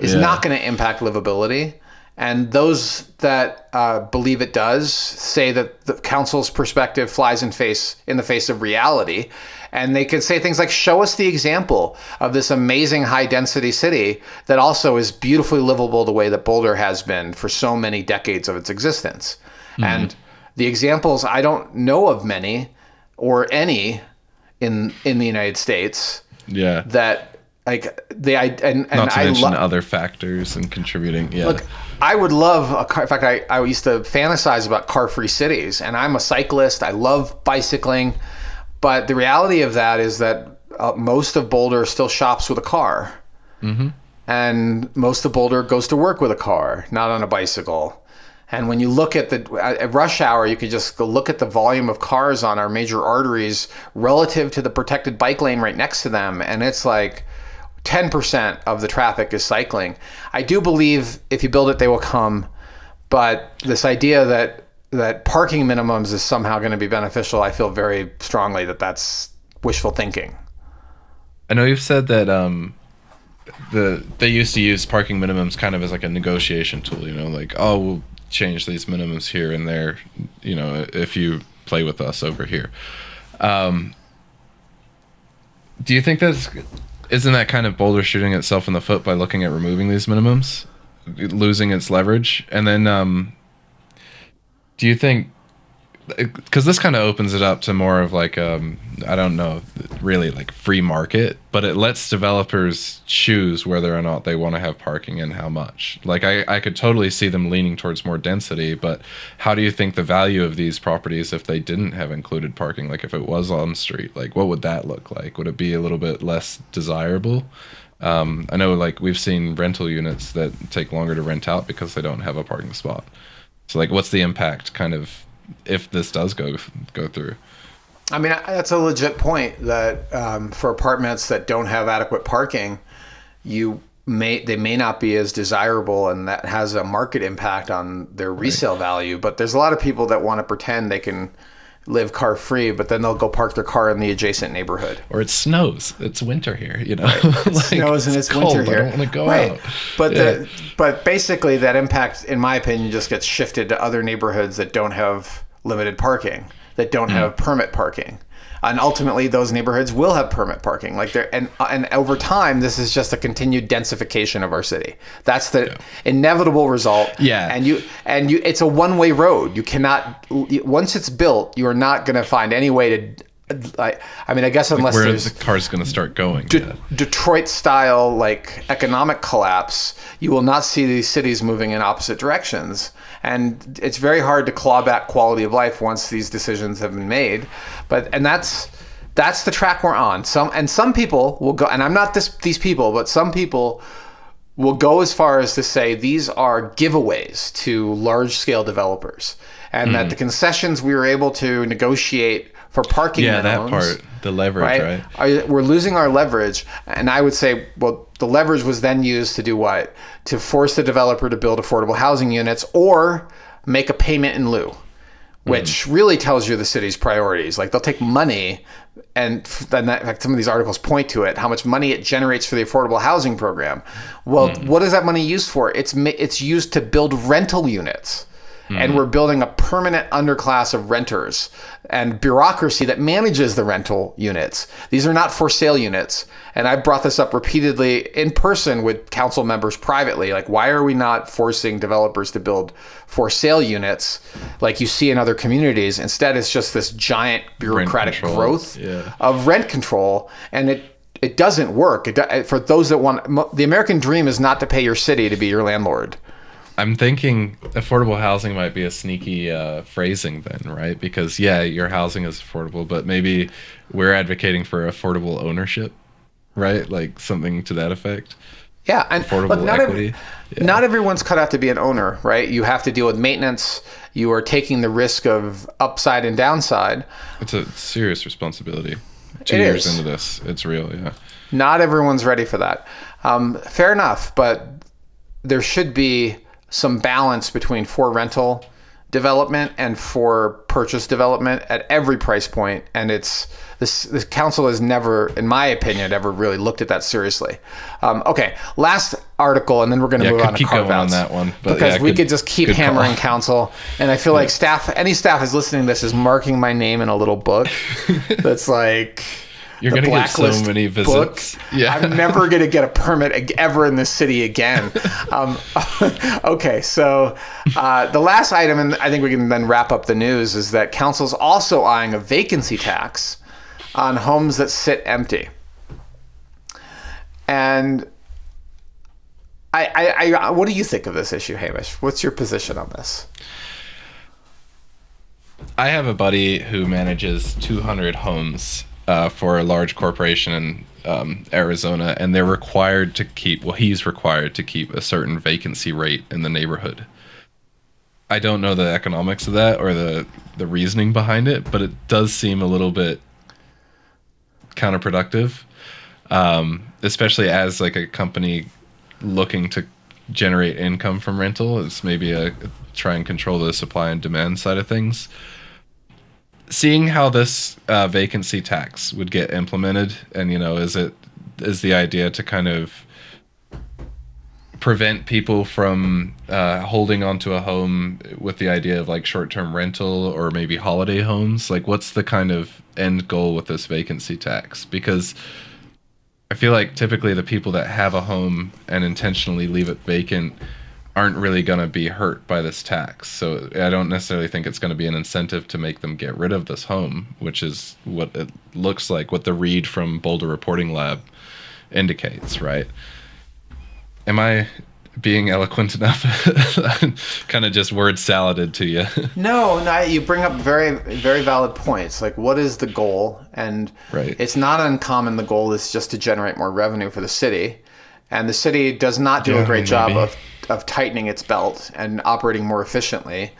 is not going to impact livability. And those that believe it does say that the council's perspective flies in the face of reality. And they can say things like, show us the example of this amazing high density city that also is beautifully livable the way that Boulder has been for so many decades of its existence. And the examples, I don't know of many or any in the United States that like and not to mention other factors and contributing. Look, I would love a car. In fact, I used to fantasize about car-free cities, and I'm a cyclist. I love bicycling, but the reality of that is that most of Boulder still shops with a car, and most of Boulder goes to work with a car, not on a bicycle. And when you look at at rush hour, you could just go look at the volume of cars on our major arteries relative to the protected bike lane right next to them, and it's like 10% of the traffic is cycling. I do believe if you build it, they will come. But this idea that parking minimums is somehow going to be beneficial, I feel very strongly that that's wishful thinking. I know you've said that they used to use parking minimums kind of as like a negotiation tool, you know, like, oh, we'll change these minimums here and there, you know, if you play with us over here. Do you think isn't that kind of Boulder shooting itself in the foot by looking at removing these minimums, losing its leverage? And then do you think, because this kind of opens it up to more of like, I don't know, really like free market, but it lets developers choose whether or not they want to have parking and how much. Like I could totally see them leaning towards more density, but how do you think the value of these properties, if they didn't have included parking, like if it was on street, like what would that look like? Would it be a little bit less desirable? I know like we've seen rental units that take longer to rent out because they don't have a parking spot. So like what's the impact kind of if this does go through? I mean, that's a legit point that for apartments that don't have adequate parking, they may not be as desirable, and that has a market impact on their resale value. But there's a lot of people that want to pretend they can live car free, but then they'll go park their car in the adjacent neighborhood. Or it snows. It's winter here, you know. Right. It snows and it's cold. Winter here. I don't want to go out. But but basically that impact, in my opinion, just gets shifted to other neighborhoods that don't have limited parking, that don't have permit parking. And ultimately those neighborhoods will have permit parking. Like and over time, this is just a continued densification of our city. That's the inevitable result. Yeah. And you it's a one-way road. You cannot, once it's built, you are not going to find any way to, I mean, I guess unless where there's the car's going to start going. Detroit style like economic collapse, you will not see these cities moving in opposite directions. And it's very hard to claw back quality of life once these decisions have been made. And that's the track we're on. Some people will go, and I'm not these people, but some people will go as far as to say these are giveaways to large scale developers, and that the concessions we were able to negotiate for parking minimums, that part, the leverage, right? We're losing our leverage. And I would say, well, the leverage was then used to do what? To force the developer to build affordable housing units or make a payment in lieu, which really tells you the city's priorities. Like they'll take money, and then in fact, some of these articles point to it, how much money it generates for the affordable housing program. Well, what is that money used for? It's used to build rental units. And we're building a permanent underclass of renters and bureaucracy that manages the rental units. These are not for sale units. And I've brought this up repeatedly in person with council members privately. Like, why are we not forcing developers to build for sale units like you see in other communities? Instead, it's just this giant bureaucratic growth of rent control. And it doesn't work. For those that want, the American dream is not to pay your city to be your landlord. I'm thinking affordable housing might be a sneaky phrasing then, right? Because your housing is affordable, but maybe we're advocating for affordable ownership, right? Like something to that effect. Yeah, and affordable equity. Not everyone's cut out to be an owner, right? You have to deal with maintenance. You are taking the risk of upside and downside. It's a serious responsibility. 2 years into this, it's real, yeah. Not everyone's ready for that. Fair enough, but there should be some balance between for rental development and for purchase development at every price point. And the council has never, in my opinion, ever really looked at that seriously. Okay, last article, and then we're going to move on to Carveouts. On that one, because we could just keep hammering council. And I feel like any staff is listening to this is marking my name in a little book that's like... You're going to get so many visits. Yeah. I'm never going to get a permit ever in this city again. Okay, so the last item, and I think we can then wrap up the news, is that council's also eyeing a vacancy tax on homes that sit empty. And I what do you think of this issue, Hamish? What's your position on this? I have a buddy who manages 200 homes for a large corporation in Arizona, and they're required to keep, he's required to keep a certain vacancy rate in the neighborhood. I don't know the economics of that or the reasoning behind it, but it does seem a little bit counterproductive, especially as like a company looking to generate income from rental. It's maybe try and control the supply and demand side of things. Seeing how this vacancy tax would get implemented, and is the idea to kind of prevent people from holding onto a home with the idea of like short-term rental or maybe holiday homes? Like, what's the kind of end goal with this vacancy tax? Because I feel like typically the people that have a home and intentionally leave it vacant aren't really going to be hurt by this tax. So I don't necessarily think it's going to be an incentive to make them get rid of this home, which is what it looks like, what the read from Boulder Reporting Lab indicates, right? Am I being eloquent enough? Kind of just word saladed to you. No, you bring up very, very valid points. Like, what is the goal? And It's not uncommon. The goal is just to generate more revenue for the city. And the city does not do a great job of tightening its belt and operating more efficiently.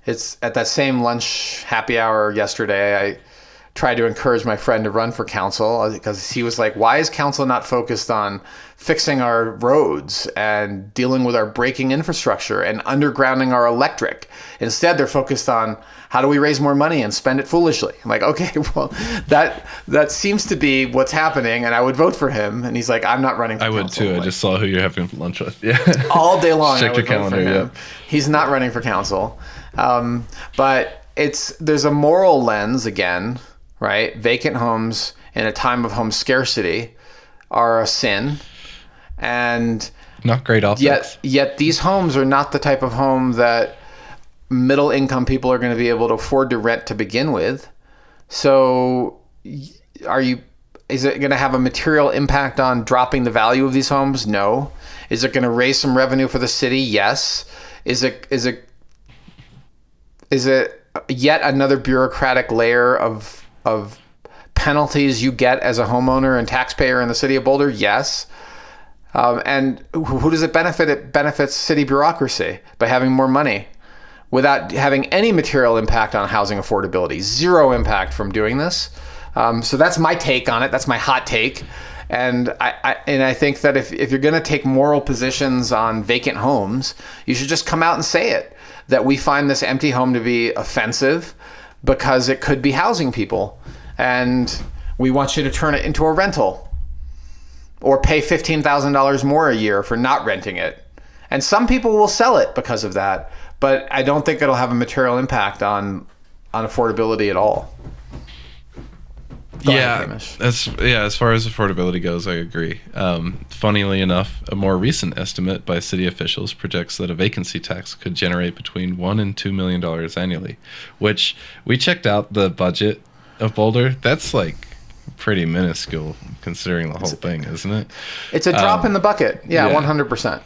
It's at that same lunch happy hour yesterday, I tried to encourage my friend to run for council because he was like, why is council not focused on fixing our roads and dealing with our breaking infrastructure and undergrounding our electric? Instead, they're focused on how do we raise more money and spend it foolishly? I'm like, okay, well, that seems to be what's happening, and I would vote for him. And he's like, I'm not running for council. I would too. I just saw who you're having lunch with. Yeah. All day long. Check your calendar. Yeah. He's not running for council. But there's a moral lens again, right? Vacant homes in a time of home scarcity are a sin. And not great optics. Yet these homes are not the type of home that middle income people are going to be able to afford to rent to begin with. So is it going to have a material impact on dropping the value of these homes? No. Is it going to raise some revenue for the city? Yes. Is it yet another bureaucratic layer of penalties you get as a homeowner and taxpayer in the city of Boulder? Yes. And who does it benefit? It benefits city bureaucracy by having more money without having any material impact on housing affordability. Zero impact from doing this. So that's my take on it. That's my hot take. And I think that if you're going to take moral positions on vacant homes, you should just come out and say it, that we find this empty home to be offensive because it could be housing people. And we want you to turn it into a rental or pay $15,000 more a year for not renting it. And some people will sell it because of that. but I don't think it'll have a material impact on affordability at all. Go ahead, Hamish. As far as affordability goes, I agree. Funnily enough, a more recent estimate by city officials projects that a vacancy tax could generate between $1 and $2 million annually, which we checked out the budget of Boulder. That's like pretty minuscule considering the whole thing, isn't it? It's a drop in the bucket. Yeah, 100%.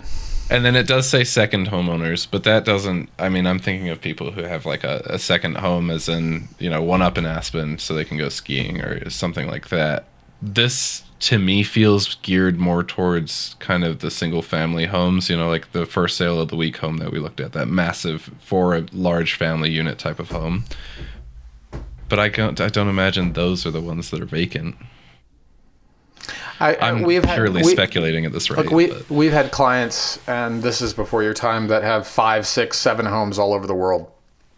And then it does say second homeowners, but that doesn't, I mean, I'm thinking of people who have like a second home, as in, one up in Aspen so they can go skiing or something like that. This, to me, feels geared more towards kind of the single family homes, like the first sale of the week home that we looked at, that massive for a large family unit type of home. But I don't imagine those are the ones that are vacant. I'm purely speculating at this rate. Look, we've had clients, and this is before your time, that have 5, 6, 7 homes all over the world.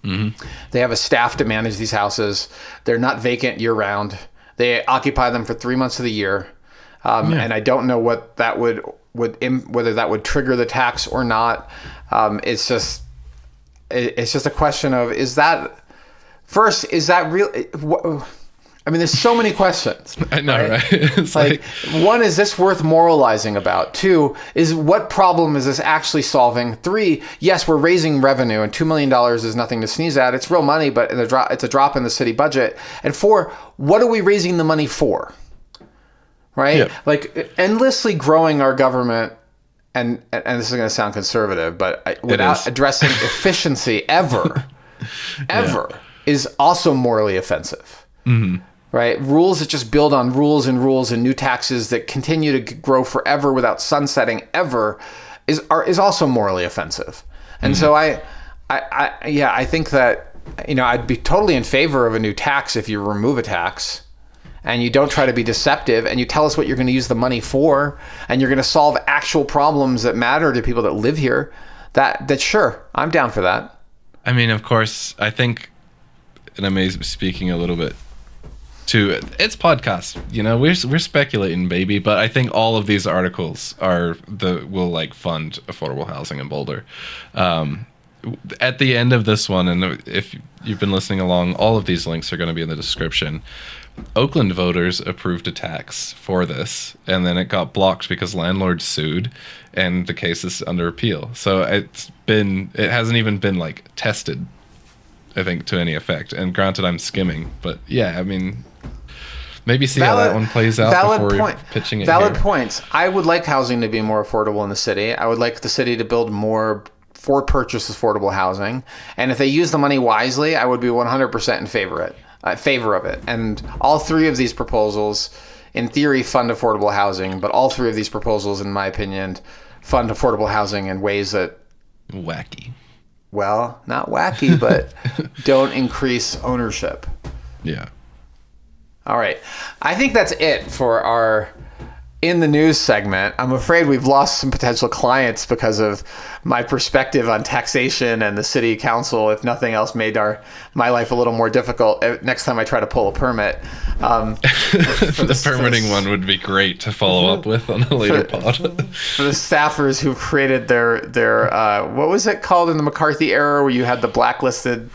Mm-hmm. They have a staff to manage these houses. They're not vacant year round. They occupy them for 3 months of the year. And I don't know what that whether that would trigger the tax or not. It's just a question of, is that real? I mean, there's so many questions. I know, right? It's like, one, is this worth moralizing about? 2, is what problem is this actually solving? 3, yes, we're raising revenue, and $2 million is nothing to sneeze at. It's real money, but it's a drop in the city budget. And 4, what are we raising the money for? Right? Yep. Like, endlessly growing our government, and this is going to sound conservative, but without addressing efficiency ever, is also morally offensive. Mm-hmm. Right? Rules that just build on rules and new taxes that continue to grow forever without sunsetting ever is also morally offensive. And so I think that, I'd be totally in favor of a new tax if you remove a tax and you don't try to be deceptive and you tell us what you're going to use the money for, and you're going to solve actual problems that matter to people that live here. That sure, I'm down for that. I mean, of course, I think, and I may be speaking a little bit to it's podcasts, we're speculating, baby, but I think all of these articles will like fund affordable housing in Boulder. At the end of this one, and if you've been listening along, all of these links are going to be in the description. Oakland voters approved a tax for this, and then it got blocked because landlords sued, and the case is under appeal. So it hasn't even been like tested, I think, to any effect. And granted, I'm skimming, but yeah, I mean, maybe see how that one plays out before pitching it. Valid points. I would like housing to be more affordable in the city. I would like the city to build more for purchase affordable housing. And if they use the money wisely, I would be 100% in favor of it. And all 3 of these proposals, in theory, fund affordable housing. But all 3 of these proposals, in my opinion, fund affordable housing in ways that wacky. Well, not wacky, but don't increase ownership. Yeah. All right. I think that's it for our In the News segment. I'm afraid we've lost some potential clients because of my perspective on taxation, and the city council, if nothing else, made my life a little more difficult next time I try to pull a permit. The permitting one would be great to follow up with on a later pod. For the staffers who created their what was it called in the McCarthy era, where you had the blacklisted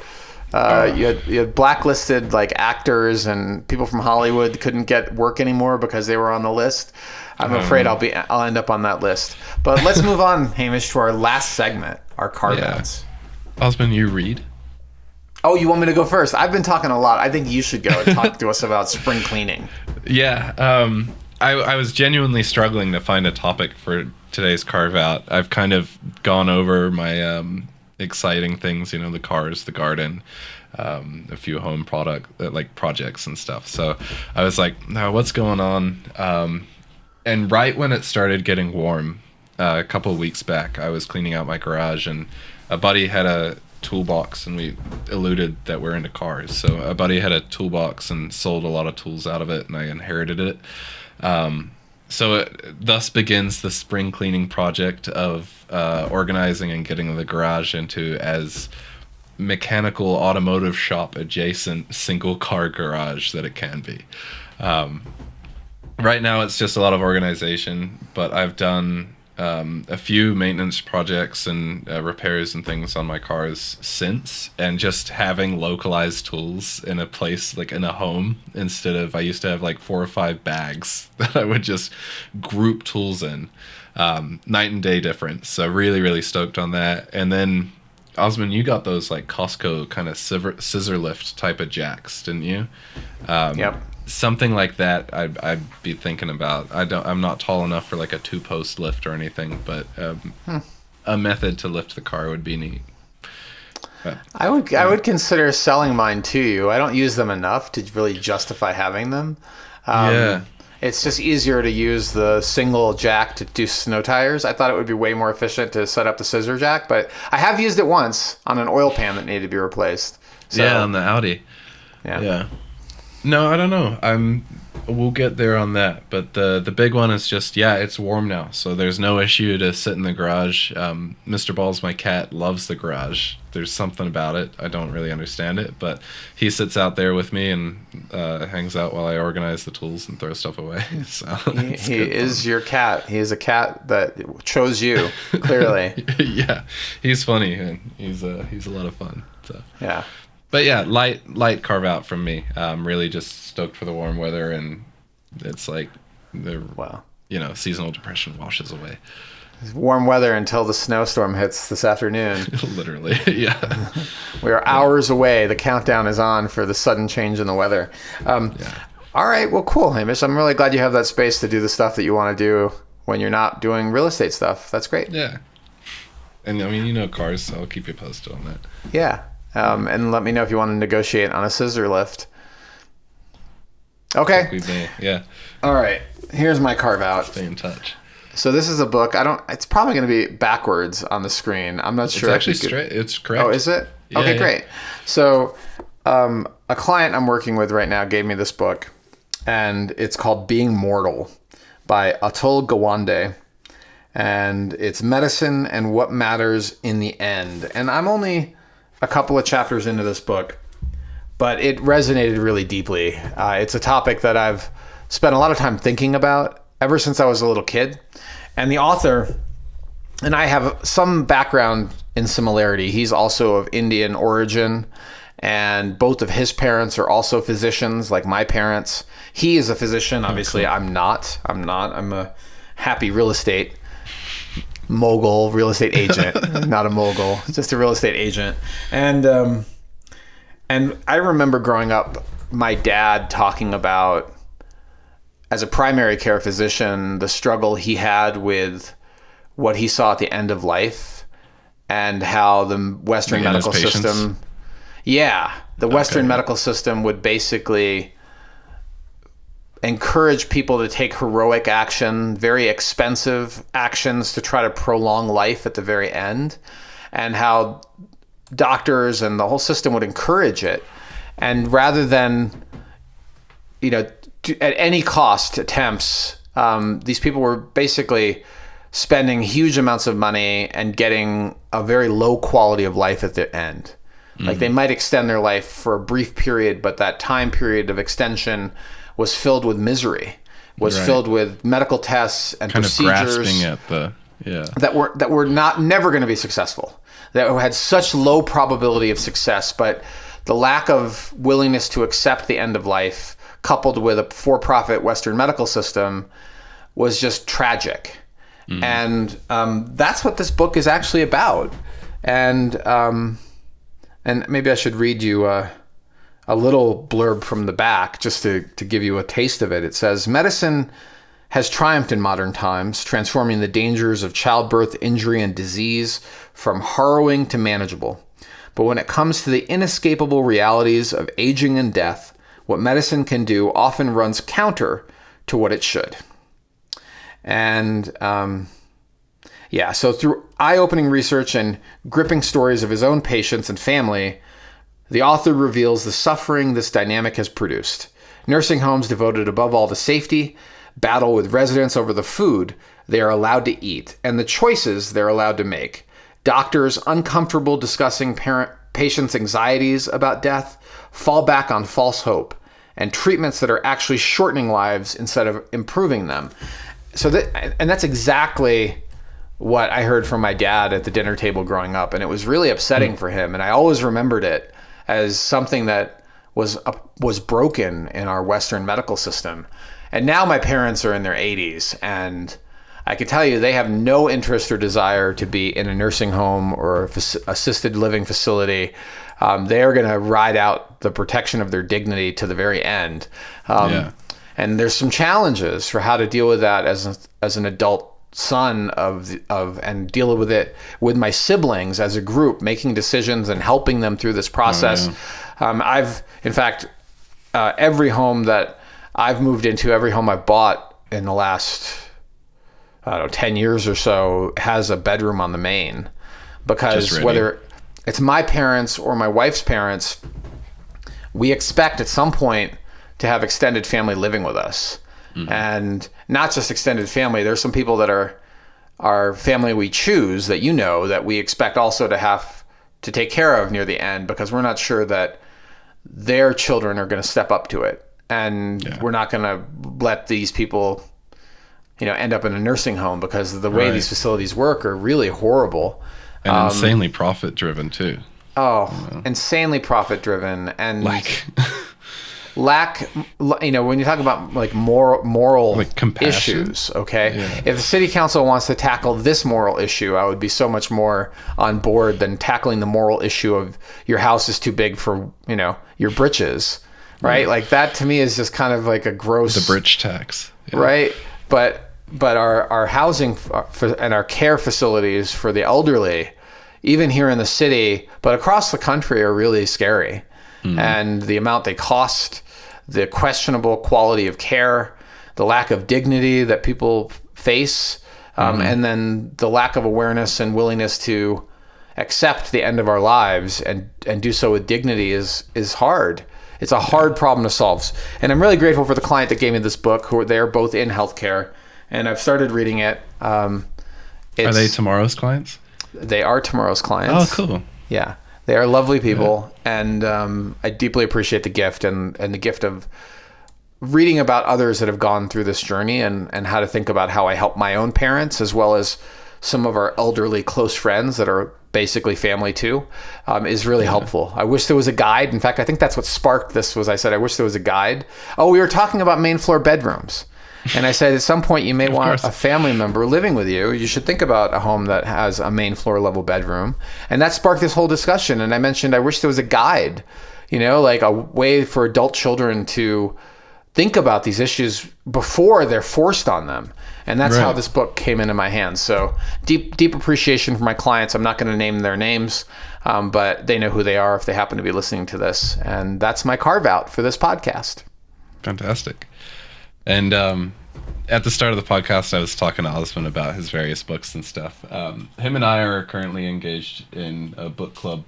you had blacklisted like actors, and people from Hollywood couldn't get work anymore because they were on the list. I'm afraid I'll end up on that list. But let's move on, Hamish, to our last segment, our carveouts. Yeah. Osman, you read? Oh, you want me to go first? I've been talking a lot. I think you should go and talk to us about spring cleaning. Yeah. I was genuinely struggling to find a topic for today's carve-out. I've kind of gone over my exciting things, the cars, the garden, a few home projects and stuff. So I was like, now what's going on? And right when it started getting warm, a couple of weeks back, I was cleaning out my garage, and a buddy had a toolbox, and we alluded that we're into cars. So a buddy had a toolbox and sold a lot of tools out of it, and I inherited it. So thus begins the spring cleaning project of organizing and getting the garage into as mechanical automotive shop adjacent single car garage that it can be. Right now it's just a lot of organization, but I've done a few maintenance projects and repairs and things on my cars since, and just having localized tools in a place, like in a home, instead of, I used to have like 4 or 5 bags that I would just group tools in. Night and day difference. So really, really stoked on that. And then Osman, you got those like Costco kind of scissor lift type of jacks, didn't you? Yep. Something like that I'd be thinking about. I'm not tall enough for like a 2-post lift or anything, but a method to lift the car would be neat. I would consider selling mine to you. I don't use them enough to really justify having them. It's just easier to use the single jack to do snow tires. I thought it would be way more efficient to set up the scissor jack, but I have used it once on an oil pan that needed to be replaced. So, yeah, on the Audi. Yeah. No, I don't know. We'll get there on that, but the big one is just, it's warm now, so there's no issue to sit in the garage. Mr. Balls, my cat, loves the garage. There's something about it. I don't really understand it, but he sits out there with me and hangs out while I organize the tools and throw stuff away. So he is your cat. He is a cat that chose you, clearly. Yeah, he's funny and he's a lot of fun. So. Yeah. But yeah, light Carveout from me. Really just stoked for the warm weather, and it's like seasonal depression washes away. Warm weather until the snowstorm hits this afternoon. Literally, yeah. We are hours away. The countdown is on for the sudden change in the weather. All right, well, cool, Hamish. I'm really glad you have that space to do the stuff that you want to do when you're not doing real estate stuff. That's great. Yeah. And I mean, cars, so I'll keep you posted on that. Yeah. And let me know if you want to negotiate on a scissor lift. Okay. Yeah. All right. Here's my Carveout. Stay in touch. So this is a book. It's probably going to be backwards on the screen. I'm not sure. It's actually straight. It's correct. Oh, is it? Yeah, okay, great. So a client I'm working with right now gave me this book, and it's called Being Mortal by Atul Gawande. And it's medicine and what matters in the end. And I'm only a couple of chapters into this book, but it resonated really deeply. It's a topic that I've spent a lot of time thinking about ever since I was a little kid. And the author and I have some background in similarity. He's also of Indian origin, and both of his parents are also physicians, like my parents. He is a physician. Obviously, okay. I'm not. I'm a happy real estate mogul, real estate agent, not a mogul, just a real estate agent. And I remember growing up, my dad talking about, as a primary care physician, the struggle he had with what he saw at the end of life, and how the Western medical system, the Western medical system would basically encourage people to take heroic action, very expensive actions to try to prolong life at the very end, and how doctors and the whole system would encourage it. And rather than, at any cost attempts, these people were basically spending huge amounts of money and getting a very low quality of life at the end. Mm-hmm. Like, they might extend their life for a brief period, but that time period of extension was filled with misery, filled with medical tests and kind procedures of grasping at the that were never going to be for-profit, that had such low probability of success. But the lack of willingness to accept the end of life, coupled with a for-profit Western medical system, was just tragic. Mm. And that's what this book is actually about. And maybe I should read you a little blurb from the back just to give you a taste of it. It says, "Medicine has triumphed in modern times, transforming the dangers of childbirth, injury, and disease from harrowing to manageable. But when it comes to the inescapable realities of aging and death, what medicine can do often runs counter to what it should." And so through eye-opening research and gripping stories of his own patients and family, the author reveals the suffering this dynamic has produced. Nursing homes devoted above all to safety battle with residents over the food they are allowed to eat and the choices they're allowed to make. Doctors, uncomfortable discussing patients' anxieties about death, fall back on false hope and treatments that are actually shortening lives instead of improving them. So that's exactly what I heard from my dad at the dinner table growing up, and it was really upsetting for him. And I always remembered it as something that was broken in our Western medical system. And now my parents are in their 80s, and I can tell you they have no interest or desire to be in a nursing home or assisted living facility. They are going to ride out the protection of their dignity to the very end. And there's some challenges for how to deal with that as an adult son and deal with it with my siblings as a group, making decisions and helping them through this process. In fact, every home that I've moved into, every home I've bought in the last, 10 years or so has a bedroom on the main, because whether it's my parents or my wife's parents, we expect at some point to have extended family living with us. And not just extended family. There's some people that are our family we choose that that we expect also to have to take care of near the end, because we're not sure that their children are going to step up to it. And we're not going to let these people, end up in a nursing home, because the way these facilities work are really horrible. And insanely profit driven too. Insanely profit driven. And lack, when you talk about moral issues, if the city council wants to tackle this moral issue, I would be so much more on board than tackling the moral issue of your house is too big for your britches, right? Like that to me is just kind of like a gross, the britch tax, right? But our housing and our care facilities for the elderly, even here in the city but across the country, are really scary. And the amount they cost, the questionable quality of care, the lack of dignity that people face, and then the lack of awareness and willingness to accept the end of our lives and do so with dignity is hard. It's a hard problem to solve. And I'm really grateful for the client that gave me this book, they're both in healthcare, and I've started reading it. Are they tomorrow's clients? They are tomorrow's clients. Oh, cool. Yeah. They are lovely people, and I deeply appreciate the gift and the gift of reading about others that have gone through this journey and how to think about how I help my own parents, as well as some of our elderly close friends that are basically family too, is really helpful. I wish there was a guide. In fact, I think that's what sparked this. I said, I wish there was a guide. Oh, we were talking about main floor bedrooms. And I said, at some point, you may want a family member living with you. You should think about a home that has a main floor level bedroom. And that sparked this whole discussion. And I mentioned, I wish there was a guide, like a way for adult children to think about these issues before they're forced on them. And that's how this book came into my hands. So deep appreciation for my clients. I'm not going to name their names, but they know who they are if they happen to be listening to this. And that's my carve out for this podcast. Fantastic. And at the start of the podcast, I was talking to Osman about his various books and stuff. Him and I are currently engaged in a book club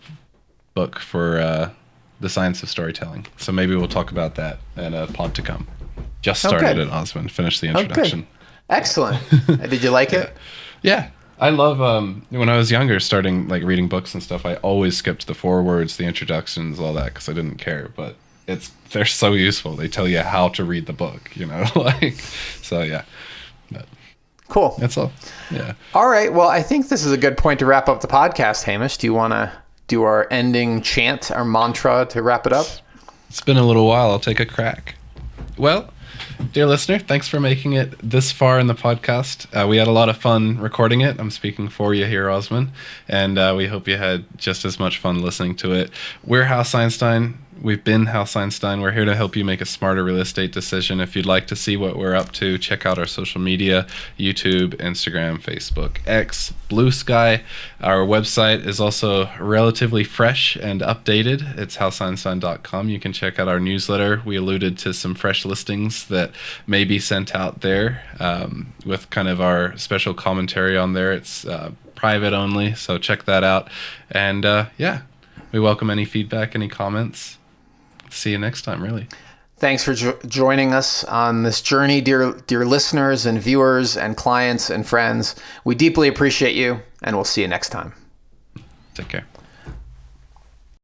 book for the science of storytelling. So maybe we'll talk about that in a pod to come. Just started it, Osman. Finished the introduction. Excellent. Did you like it? Yeah. I love, when I was younger, starting reading books and stuff, I always skipped the forewords, the introductions, all that, because I didn't care. But they're so useful. They tell you how to read the book, so yeah. But cool. That's all. Yeah. All right. Well, I think this is a good point to wrap up the podcast. Hamish, do you want to do our ending chant, our mantra to wrap it up? It's been a little while. I'll take a crack. Well, dear listener, thanks for making it this far in the podcast. We had a lot of fun recording it. I'm speaking for you here, Osman, and we hope you had just as much fun listening to it. We're House Einstein. We've been House Einstein. We're here to help you make a smarter real estate decision. If you'd like to see what we're up to, check out our social media, YouTube, Instagram, Facebook, X, Blue Sky. Our website is also relatively fresh and updated. It's houseeinstein.com. You can check out our newsletter. We alluded to some fresh listings that may be sent out there with kind of our special commentary on there. It's private only, so check that out. And we welcome any feedback, any comments. See you next time, really. Thanks for joining us on this journey, dear listeners and viewers and clients and friends. We deeply appreciate you, and we'll see you next time. Take care.